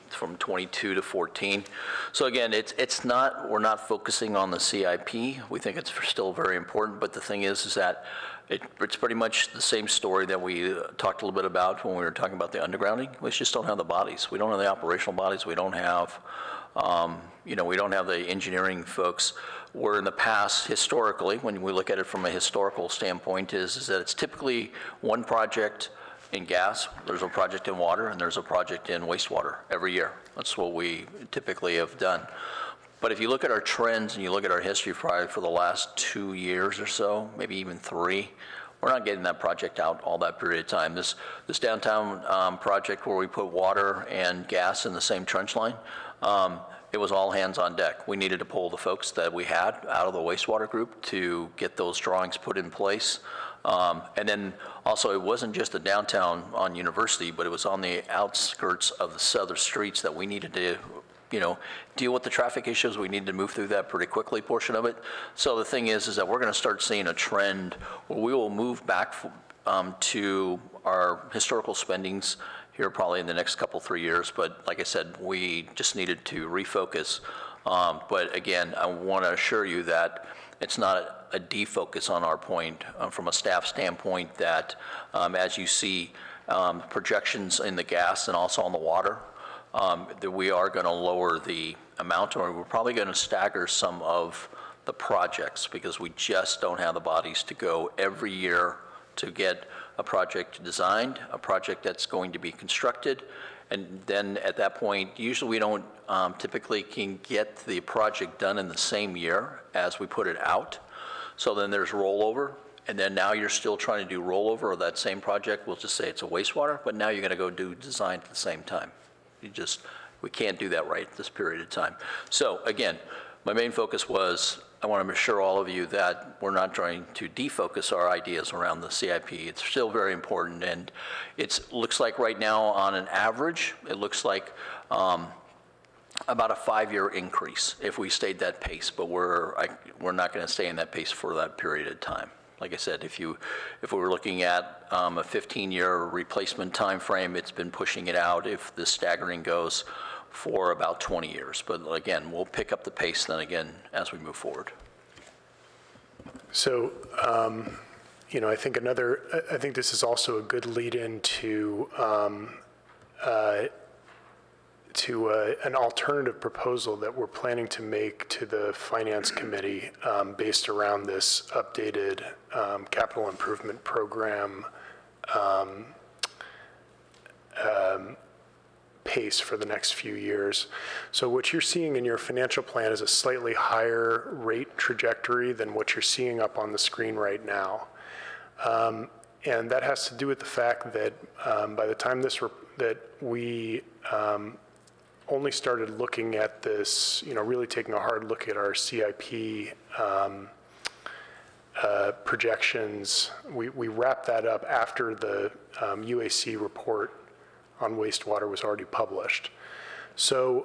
from 22 to 14. So again, we're not focusing on the CIP. We think it's still very important, but the thing is that it's pretty much the same story that we talked a little bit about when we were talking about the undergrounding. We just don't have the bodies. We don't have the operational bodies. We don't have, we don't have the engineering folks. Where in the past, historically, when we look at it from a historical standpoint, is that it's typically one project in gas, there's a project in water, and there's a project in wastewater every year. That's what we typically have done. But if you look at our trends and you look at our history probably for the last 2 years or so, maybe even 3, we're not getting that project out all that period of time. This downtown project where we put water and gas in the same trench line, it was all hands on deck. We needed to pull the folks that we had out of the wastewater group to get those drawings put in place. And then also it wasn't just the downtown on University, but it was on the outskirts of the southern streets that we needed to deal with the traffic issues. We needed to move through that pretty quickly portion of it. So the thing is that we're going to start seeing a trend where we will move back to our historical spendings here probably in the next couple, 3 years. But like I said, we just needed to refocus. But again, I want to assure you that it's not a defocus on our point from a staff standpoint, that as you see projections in the gas and also on the water, that we are going to lower the amount, or we're probably going to stagger some of the projects because we just don't have the bodies to go every year to get a project designed, a project that's going to be constructed, and then at that point, usually we don't typically can get the project done in the same year as we put it out. So then there's rollover, and then now you're still trying to do rollover of that same project. We'll just say it's a wastewater, but now you're going to go do design at the same time. We can't do that right at this period of time. So again, my main focus was I want to assure all of you that we're not trying to defocus our ideas around the CIP. It's still very important, and it looks like right now on an average, it looks like about a 5-year increase if we stayed that pace, but we're not going to stay in that pace for that period of time. Like I said, if we were looking at a 15-year replacement time frame, it's been pushing it out if the staggering goes for about 20 years. But again, we'll pick up the pace then again as we move forward. So, I think this is also a good lead into an alternative proposal that we're planning to make to the Finance Committee based around this updated capital improvement program pace for the next few years. So what you're seeing in your financial plan is a slightly higher rate trajectory than what you're seeing up on the screen right now. And that has to do with the fact that by the time that we only started looking at this, really taking a hard look at our CIP projections, we wrapped that up after the UAC report on wastewater was already published. So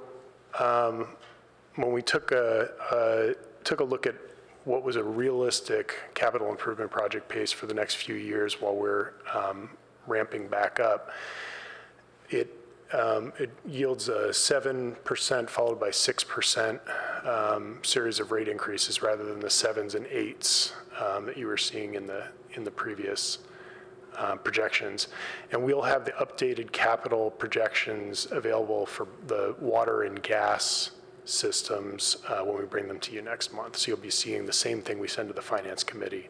when we took a look at what was a realistic capital improvement project pace for the next few years while we're ramping back up, it yields a 7% followed by 6% series of rate increases rather than the 7s and 8s that you were seeing in the previous projections. And we'll have the updated capital projections available for the water and gas systems when we bring them to you next month. So you'll be seeing the same thing we send to the Finance Committee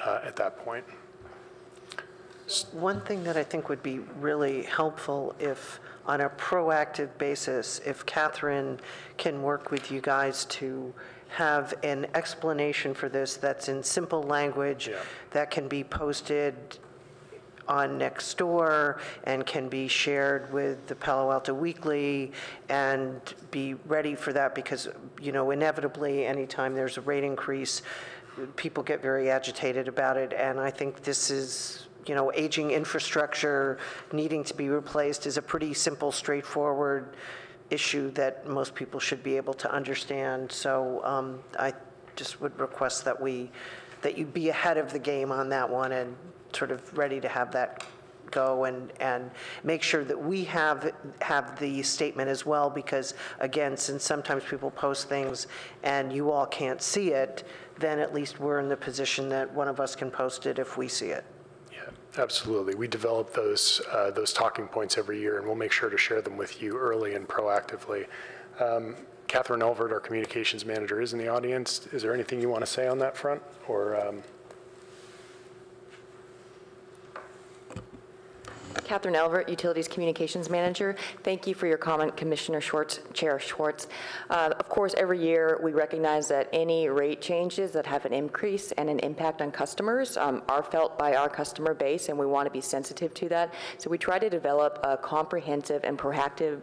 at that point. One thing that I think would be really helpful if, on a proactive basis, if Catherine can work with you guys to have an explanation for this that's in simple language that can be posted on Nextdoor and can be shared with the Palo Alto Weekly and be ready for that, because, you know, inevitably anytime there's a rate increase, people get very agitated about it. And I think this is, you know, aging infrastructure needing to be replaced is a pretty simple, straightforward issue that most people should be able to understand. So I just would request that you be ahead of the game on that one and sort of ready to have that go, and make sure that we have the statement as well, because again, since sometimes people post things and you all can't see it, then at least we're in the position that one of us can post it if we see it. Absolutely. We develop those talking points every year, and we'll make sure to share them with you early and proactively. Catherine Elvert, our communications manager, is in the audience. Is there anything you want to say on that front? Or Catherine Elvert, Utilities Communications Manager. Thank you for your comment, Commissioner Schwartz, Chair Schwartz. Of course, every year we recognize that any rate changes that have an increase and an impact on customers are felt by our customer base, and we want to be sensitive to that. So we try to develop a comprehensive and proactive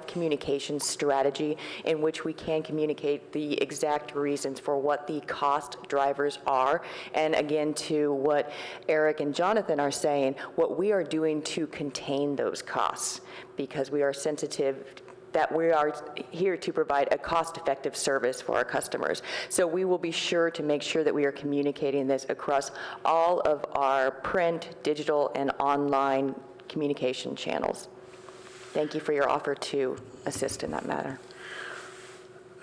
communication strategy in which we can communicate the exact reasons for what the cost drivers are. And again, to what Eric and Jonathan are saying, what we are doing to contain those costs, because we are sensitive that we are here to provide a cost-effective service for our customers. So we will be sure to make sure that we are communicating this across all of our print, digital, and online communication channels. Thank you for your offer to assist in that matter.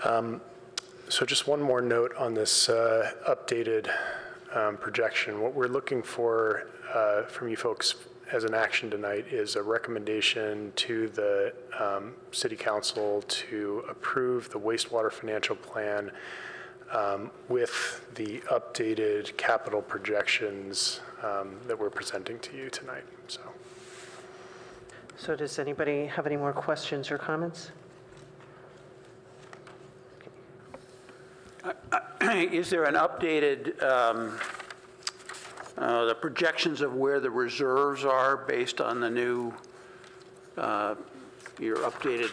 So just one more note on this updated projection. What we're looking for from you folks as an action tonight is a recommendation to the City Council to approve the wastewater financial plan with the updated capital projections that we're presenting to you tonight. So does anybody have any more questions or comments? Is there an updated, the projections of where the reserves are based on the new, your updated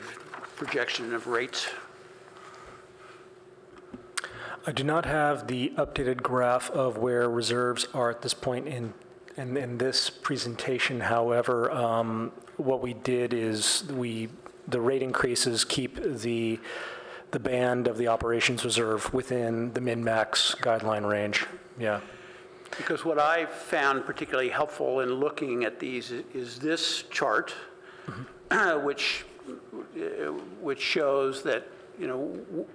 projection of rates? I do not have the updated graph of where reserves are at this point in this presentation. However, what we did is the rate increases keep the band of the operations reserve within the min-max guideline range. Yeah. Because what I found particularly helpful in looking at these is this chart, which shows that, you know,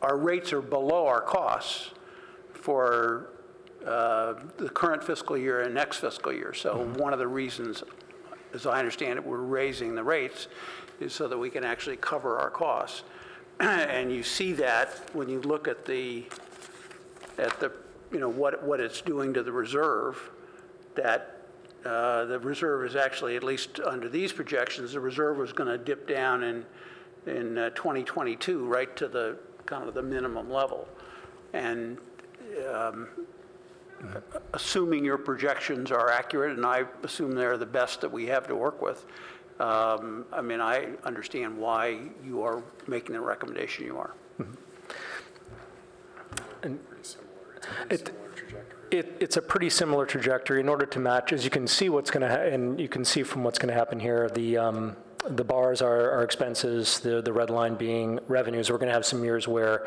our rates are below our costs for the current fiscal year and next fiscal year. So one of the reasons, as I understand it, we're raising the rates is so that we can actually cover our costs. And you see that when you look at the you know, what it's doing to the reserve, that the reserve is actually, at least under these projections, the reserve was going to dip down in 2022 right to the kind of the minimum level. And assuming your projections are accurate, and I assume they're the best that we have to work with, I mean, I understand why you are making the recommendation you are. And it's a pretty similar trajectory in order to match, as you can see what's going to, and you can see from what's going to happen here, the bars are expenses, the red line being revenues. We're going to have some years where,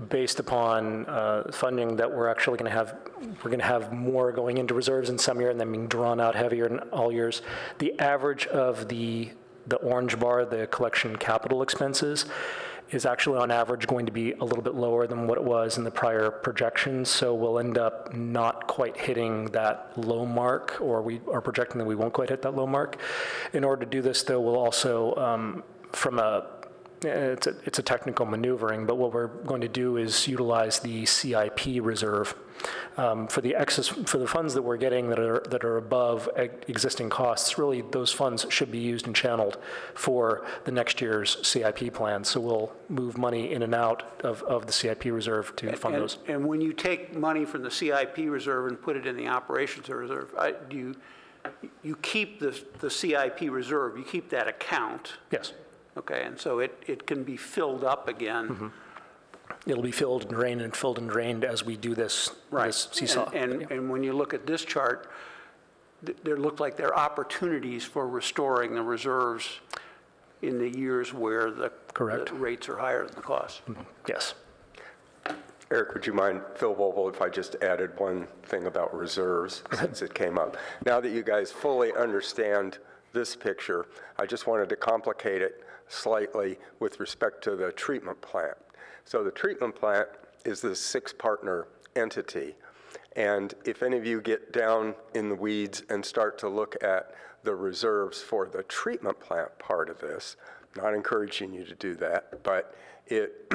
based upon funding that we're actually going to have, we're going to have more going into reserves in some year and then being drawn out heavier in all years. The average of the orange bar, the collection capital expenses, is actually on average going to be a little bit lower than what it was in the prior projections. So we'll end up not quite hitting that low mark, or we are projecting that we won't quite hit that low mark. In order to do this, though, we'll also, from a it's a technical maneuvering, but what we're going to do is utilize the CIP reserve for the funds that we're getting that are above existing costs. Really, those funds should be used and channeled for the next year's CIP plan. So we'll move money in and out of the CIP reserve to fund those. And when you take money from the CIP reserve and put it in the operations reserve, you keep the CIP reserve, you keep that account. Yes. Okay, and so it can be filled up again. Mm-hmm. It'll be filled and drained and filled and drained as we do this, this seesaw. And when you look at this chart, there look like there are opportunities for restoring the reserves in the years where the rates are higher than the costs. Mm-hmm. Yes. Eric, would you mind, Phil Vogel, if I just added one thing about reserves since it came up? Now that you guys fully understand this picture, I just wanted to complicate it slightly with respect to the treatment plant. So the treatment plant is this 6-partner entity. And if any of you get down in the weeds and start to look at the reserves for the treatment plant part of this, not encouraging you to do that, but it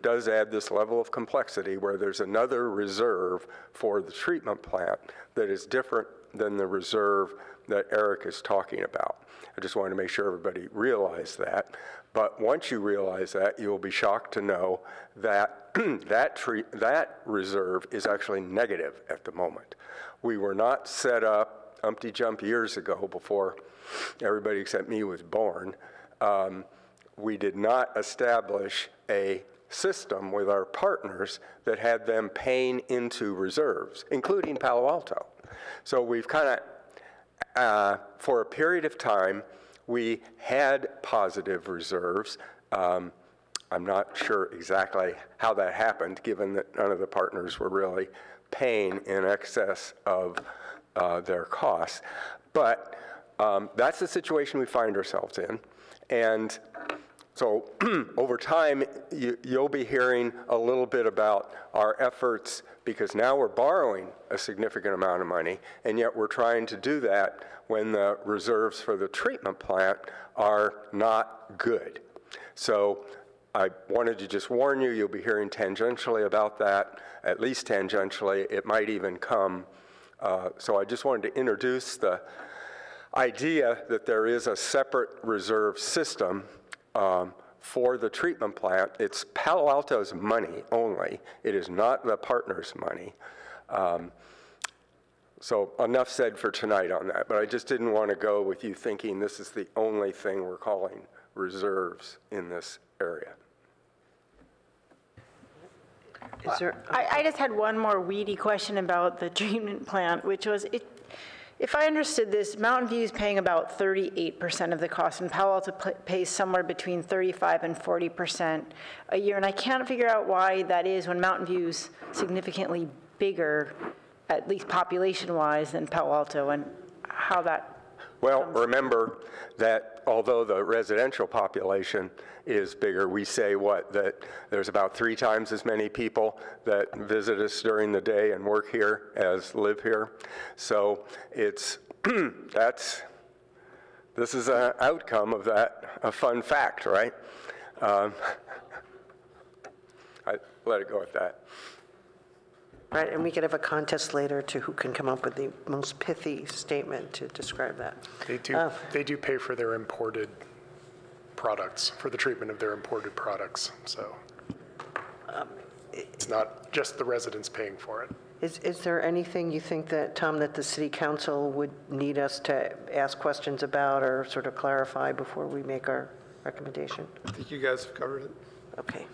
does add this level of complexity where there's another reserve for the treatment plant that is different than the reserve that Eric is talking about. I just wanted to make sure everybody realized that. But once you realize that, you will be shocked to know that that reserve is actually negative at the moment. We were not set up umpty-jump years ago before everybody except me was born. We did not establish a system with our partners that had them paying into reserves, including Palo Alto. So we've kind of, for a period of time, we had positive reserves. I'm not sure exactly how that happened, given that none of the partners were really paying in excess of their costs. But that's the situation we find ourselves in. And so over time, you'll be hearing a little bit about our efforts, because now we're borrowing a significant amount of money, and yet we're trying to do that when the reserves for the treatment plant are not good. So I wanted to just warn you, you'll be hearing tangentially about that, at least tangentially. It might even come. So I just wanted to introduce the idea that there is a separate reserve system for the treatment plant. It's Palo Alto's money only. It is not the partner's money. So enough said for tonight on that, but I just didn't want to go with you thinking this is the only thing we're calling reserves in this area. I just had one more weedy question about the treatment plant, which was, if I understood this, Mountain View is paying about 38% of the cost, and Palo Alto pays somewhere between 35 and 40% a year. And I can't figure out why that is when Mountain View's significantly bigger, at least population-wise, than Palo Alto, and how that Well, remember that although the residential population is bigger, we say that there's about 3 times as many people that visit us during the day and work here as live here. So it's, this is an outcome of that, a fun fact, right? I let it go at that. Right, and we could have a contest later to who can come up with the most pithy statement to describe that. They do pay for their imported products, for the treatment of their imported products. So it's not just the residents paying for it. Is there anything you think that, Tom, that the City Council would need us to ask questions about or sort of clarify before we make our recommendation? I think you guys have covered it. Okay.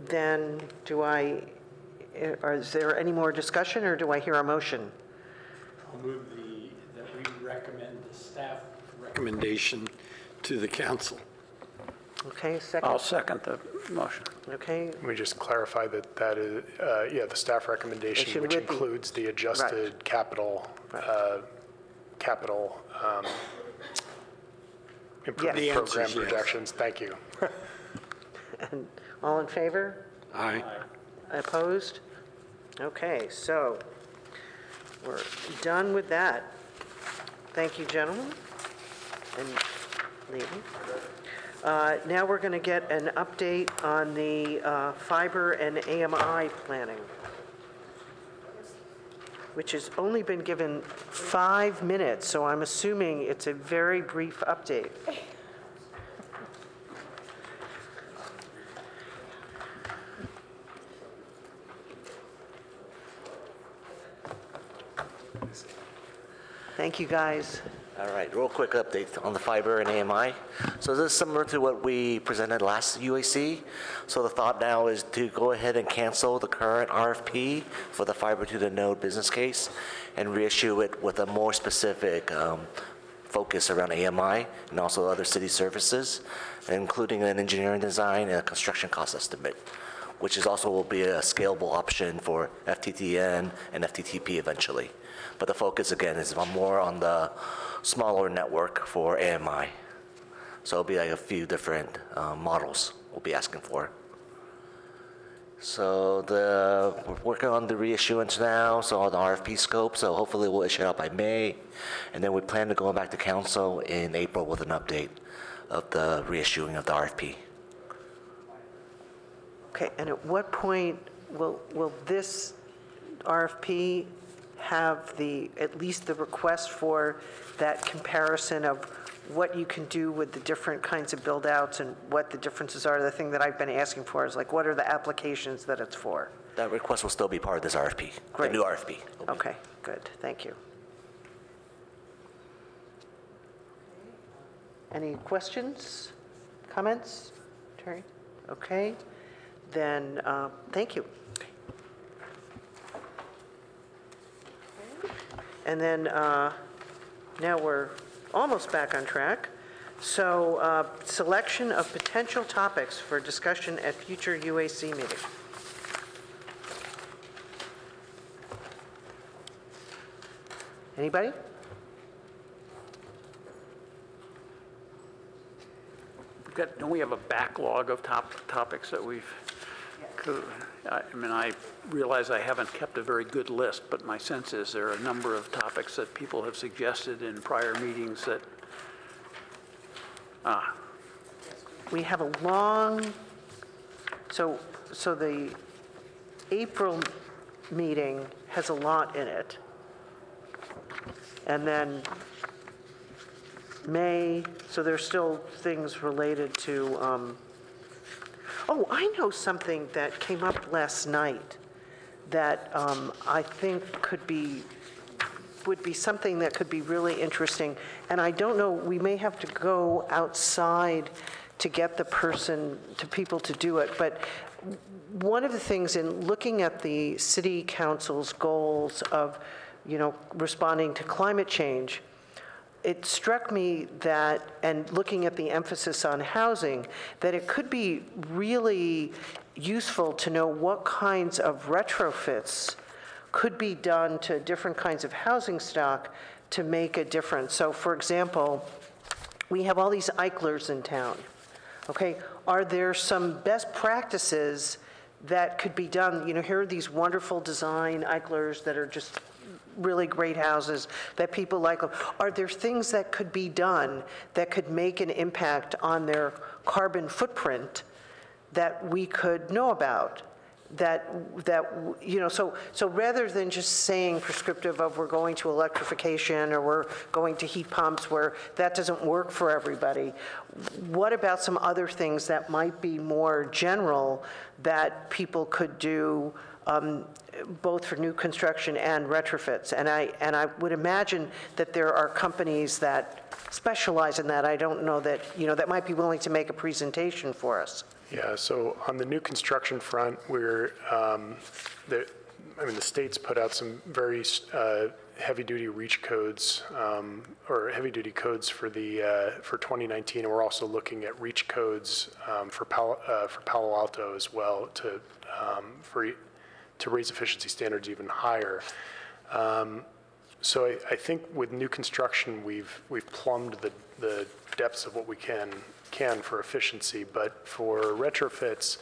Then is there any more discussion, or do I hear a motion? I'll move that we recommend the staff recommendation to the council. Okay, second. I'll second the motion. Okay. Let me just clarify that is, the staff recommendation, which includes the adjusted capital improvement program projections. Thank you. And all in favor? Aye. Opposed? Okay, so we're done with that. Thank you, gentlemen and lady. Now we're going to get an update on the fiber and AMI planning, which has only been given 5 minutes, so I'm assuming it's a very brief update. Thank you, guys. All right, real quick update on the fiber and AMI. So this is similar to what we presented last UAC. So the thought now is to go ahead and cancel the current RFP for the fiber to the node business case and reissue it with a more specific focus around AMI and also other city services, including an engineering design and a construction cost estimate, which is also will be a scalable option for FTTN and FTTP eventually. But the focus, again, is more on the smaller network for AMI. So it'll be like a few different models we'll be asking for. So we're working on the reissuance now, so on the RFP scope, so hopefully we'll issue it out by May. And then we plan to go back to council in April with an update of the reissuing of the RFP. Okay, and at what point will this RFP have at least the request for that comparison of what you can do with the different kinds of build outs and what the differences are? The thing that I've been asking for is like, what are the applications that it's for? That request will still be part of this RFP, Great. the new RFP. Okay, good, thank you. Any questions, comments, Terry? Okay, then thank you. And then now we're almost back on track. So selection of potential topics for discussion at future UAC meeting. Anybody? Don't we have a backlog of topics that we've, I mean, I realize I haven't kept a very good list, but my sense is there are a number of topics that people have suggested in prior meetings that, We have a long, so the April meeting has a lot in it. And then May, so there's still things related to, oh, I know something that came up last night that I think would be something that could be really interesting. And I don't know, we may have to go outside to get people to do it. But one of the things in looking at the city council's goals of, responding to climate change, it struck me that, and looking at the emphasis on housing, that it could be really useful to know what kinds of retrofits could be done to different kinds of housing stock to make a difference. So for example, we have all these Eichlers in town. Okay, are there some best practices that could be done? Here are these wonderful design Eichlers that are just really great houses that people like. Are there things that could be done that could make an impact on their carbon footprint that we could know about? So rather than just saying prescriptive of we're going to electrification or we're going to heat pumps where that doesn't work for everybody, what about some other things that might be more general that people could do both for new construction and retrofits? And I would imagine that there are companies that specialize in that. I don't know that, that might be willing to make a presentation for us. Yeah, so on the new construction front, the state's put out some very heavy-duty REACH codes, or heavy-duty codes for 2019, and we're also looking at REACH codes for Palo Alto as well to raise efficiency standards even higher. So I think with new construction, we've plumbed the depths of what we can for efficiency, but for retrofits,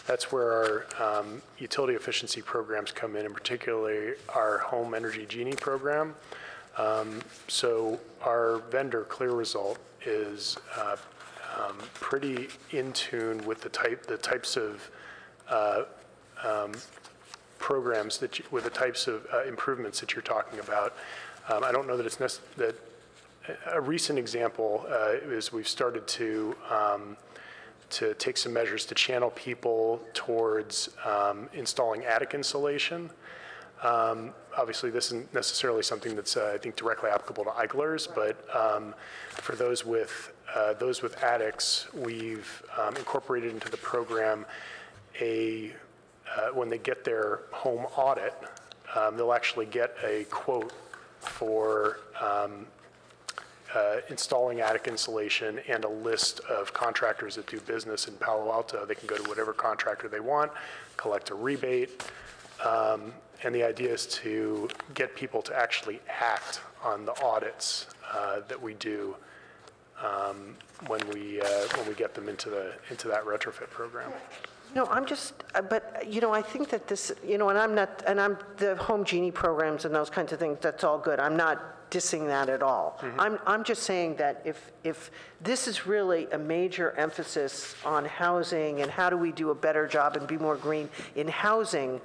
that's where our utility efficiency programs come in, and particularly our Home Energy Genie program. So our vendor, Clear Result, is pretty in tune with the types of programs with the types of improvements that you're talking about. I don't know that it's that a recent example is we've started to take some measures to channel people towards installing attic insulation. Obviously, this isn't necessarily something that's, I think, directly applicable to Eichler's, but for those with attics, we've incorporated into the program when they get their home audit, they'll actually get a quote for installing attic insulation and a list of contractors that do business in Palo Alto. They can go to whatever contractor they want, collect a rebate, and the idea is to get people to actually act on the audits that we do when we get them into that retrofit program. No, I'm just, but, I think that this, and I'm the Home Genie programs and those kinds of things, that's all good. I'm not dissing that at all. Mm-hmm. I'm just saying that if this is really a major emphasis on housing and how do we do a better job and be more green in housing,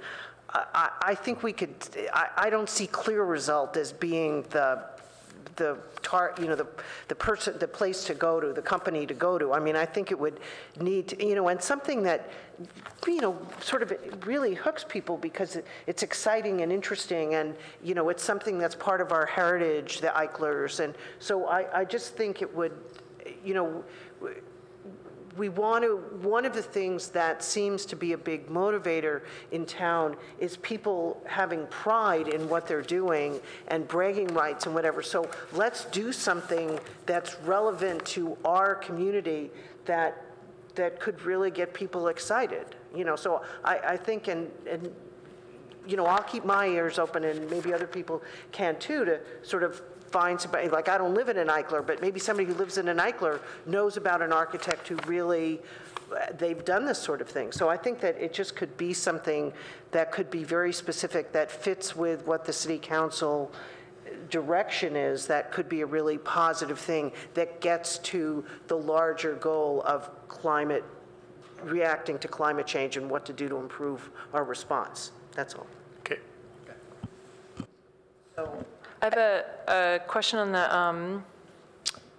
I think we could, I don't see clear result as being the place to go to, the company to go to. I mean, I think it would need to, and something that, sort of really hooks people because it's exciting and interesting and, it's something that's part of our heritage, the Eichlers. And so I just think it would, we want to, one of the things that seems to be a big motivator in town is people having pride in what they're doing and bragging rights and whatever. So let's do something that's relevant to our community that could really get people excited. So I think, and I'll keep my ears open and maybe other people can too, to sort of find somebody, like I don't live in an Eichler, but maybe somebody who lives in an Eichler knows about an architect who really, they've done this sort of thing. So I think that it just could be something that could be very specific, that fits with what the city council direction is, that could be a really positive thing that gets to the larger goal of reacting to climate change and what to do to improve our response. That's all. Okay. So, I have a question on the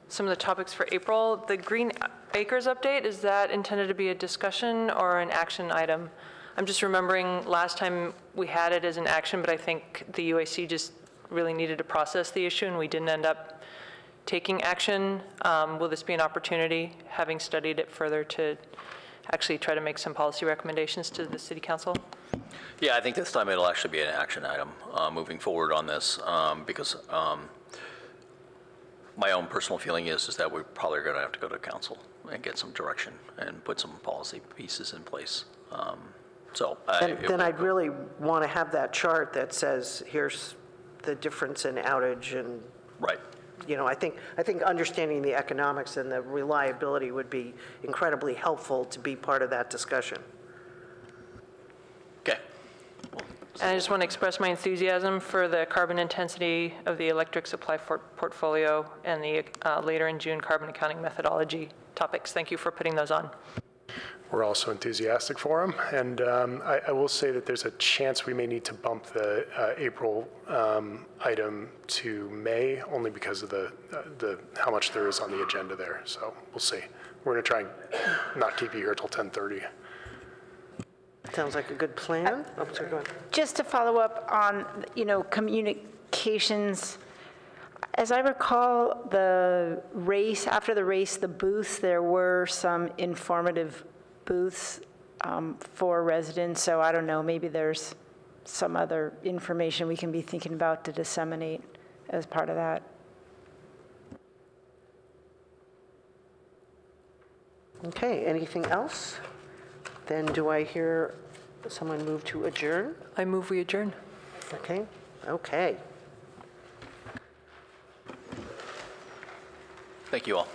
some of the topics for April. The Green Acres update, is that intended to be a discussion or an action item? I'm just remembering last time we had it as an action, but I think the UAC just really needed to process the issue and we didn't end up taking action. Will this be an opportunity, having studied it further, to actually try to make some policy recommendations to the City Council? Yeah, I think this time it'll actually be an action item moving forward on this because my own personal feeling is that we're probably going to have to go to council and get some direction and put some policy pieces in place. Then I'd really want to have that chart that says, here's the difference in outage and. Right. I think understanding the economics and the reliability would be incredibly helpful to be part of that discussion. Okay. And I just want to express my enthusiasm for the carbon intensity of the electric supply portfolio and the later in June carbon accounting methodology topics. Thank you for putting those on. We're also enthusiastic for them, and I will say that there's a chance we may need to bump the April item to May, only because of the how much there is on the agenda there. So we'll see. We're going to try and not keep you here till 10:30. Sounds like a good plan. Oh, sorry, go ahead. Just to follow up on, communications. As I recall, after the race, the booths, there were some informative booths for residents. So I don't know, maybe there's some other information we can be thinking about to disseminate as part of that. Okay, anything else? Then do I hear someone move to adjourn? I move we adjourn. Okay. Thank you all.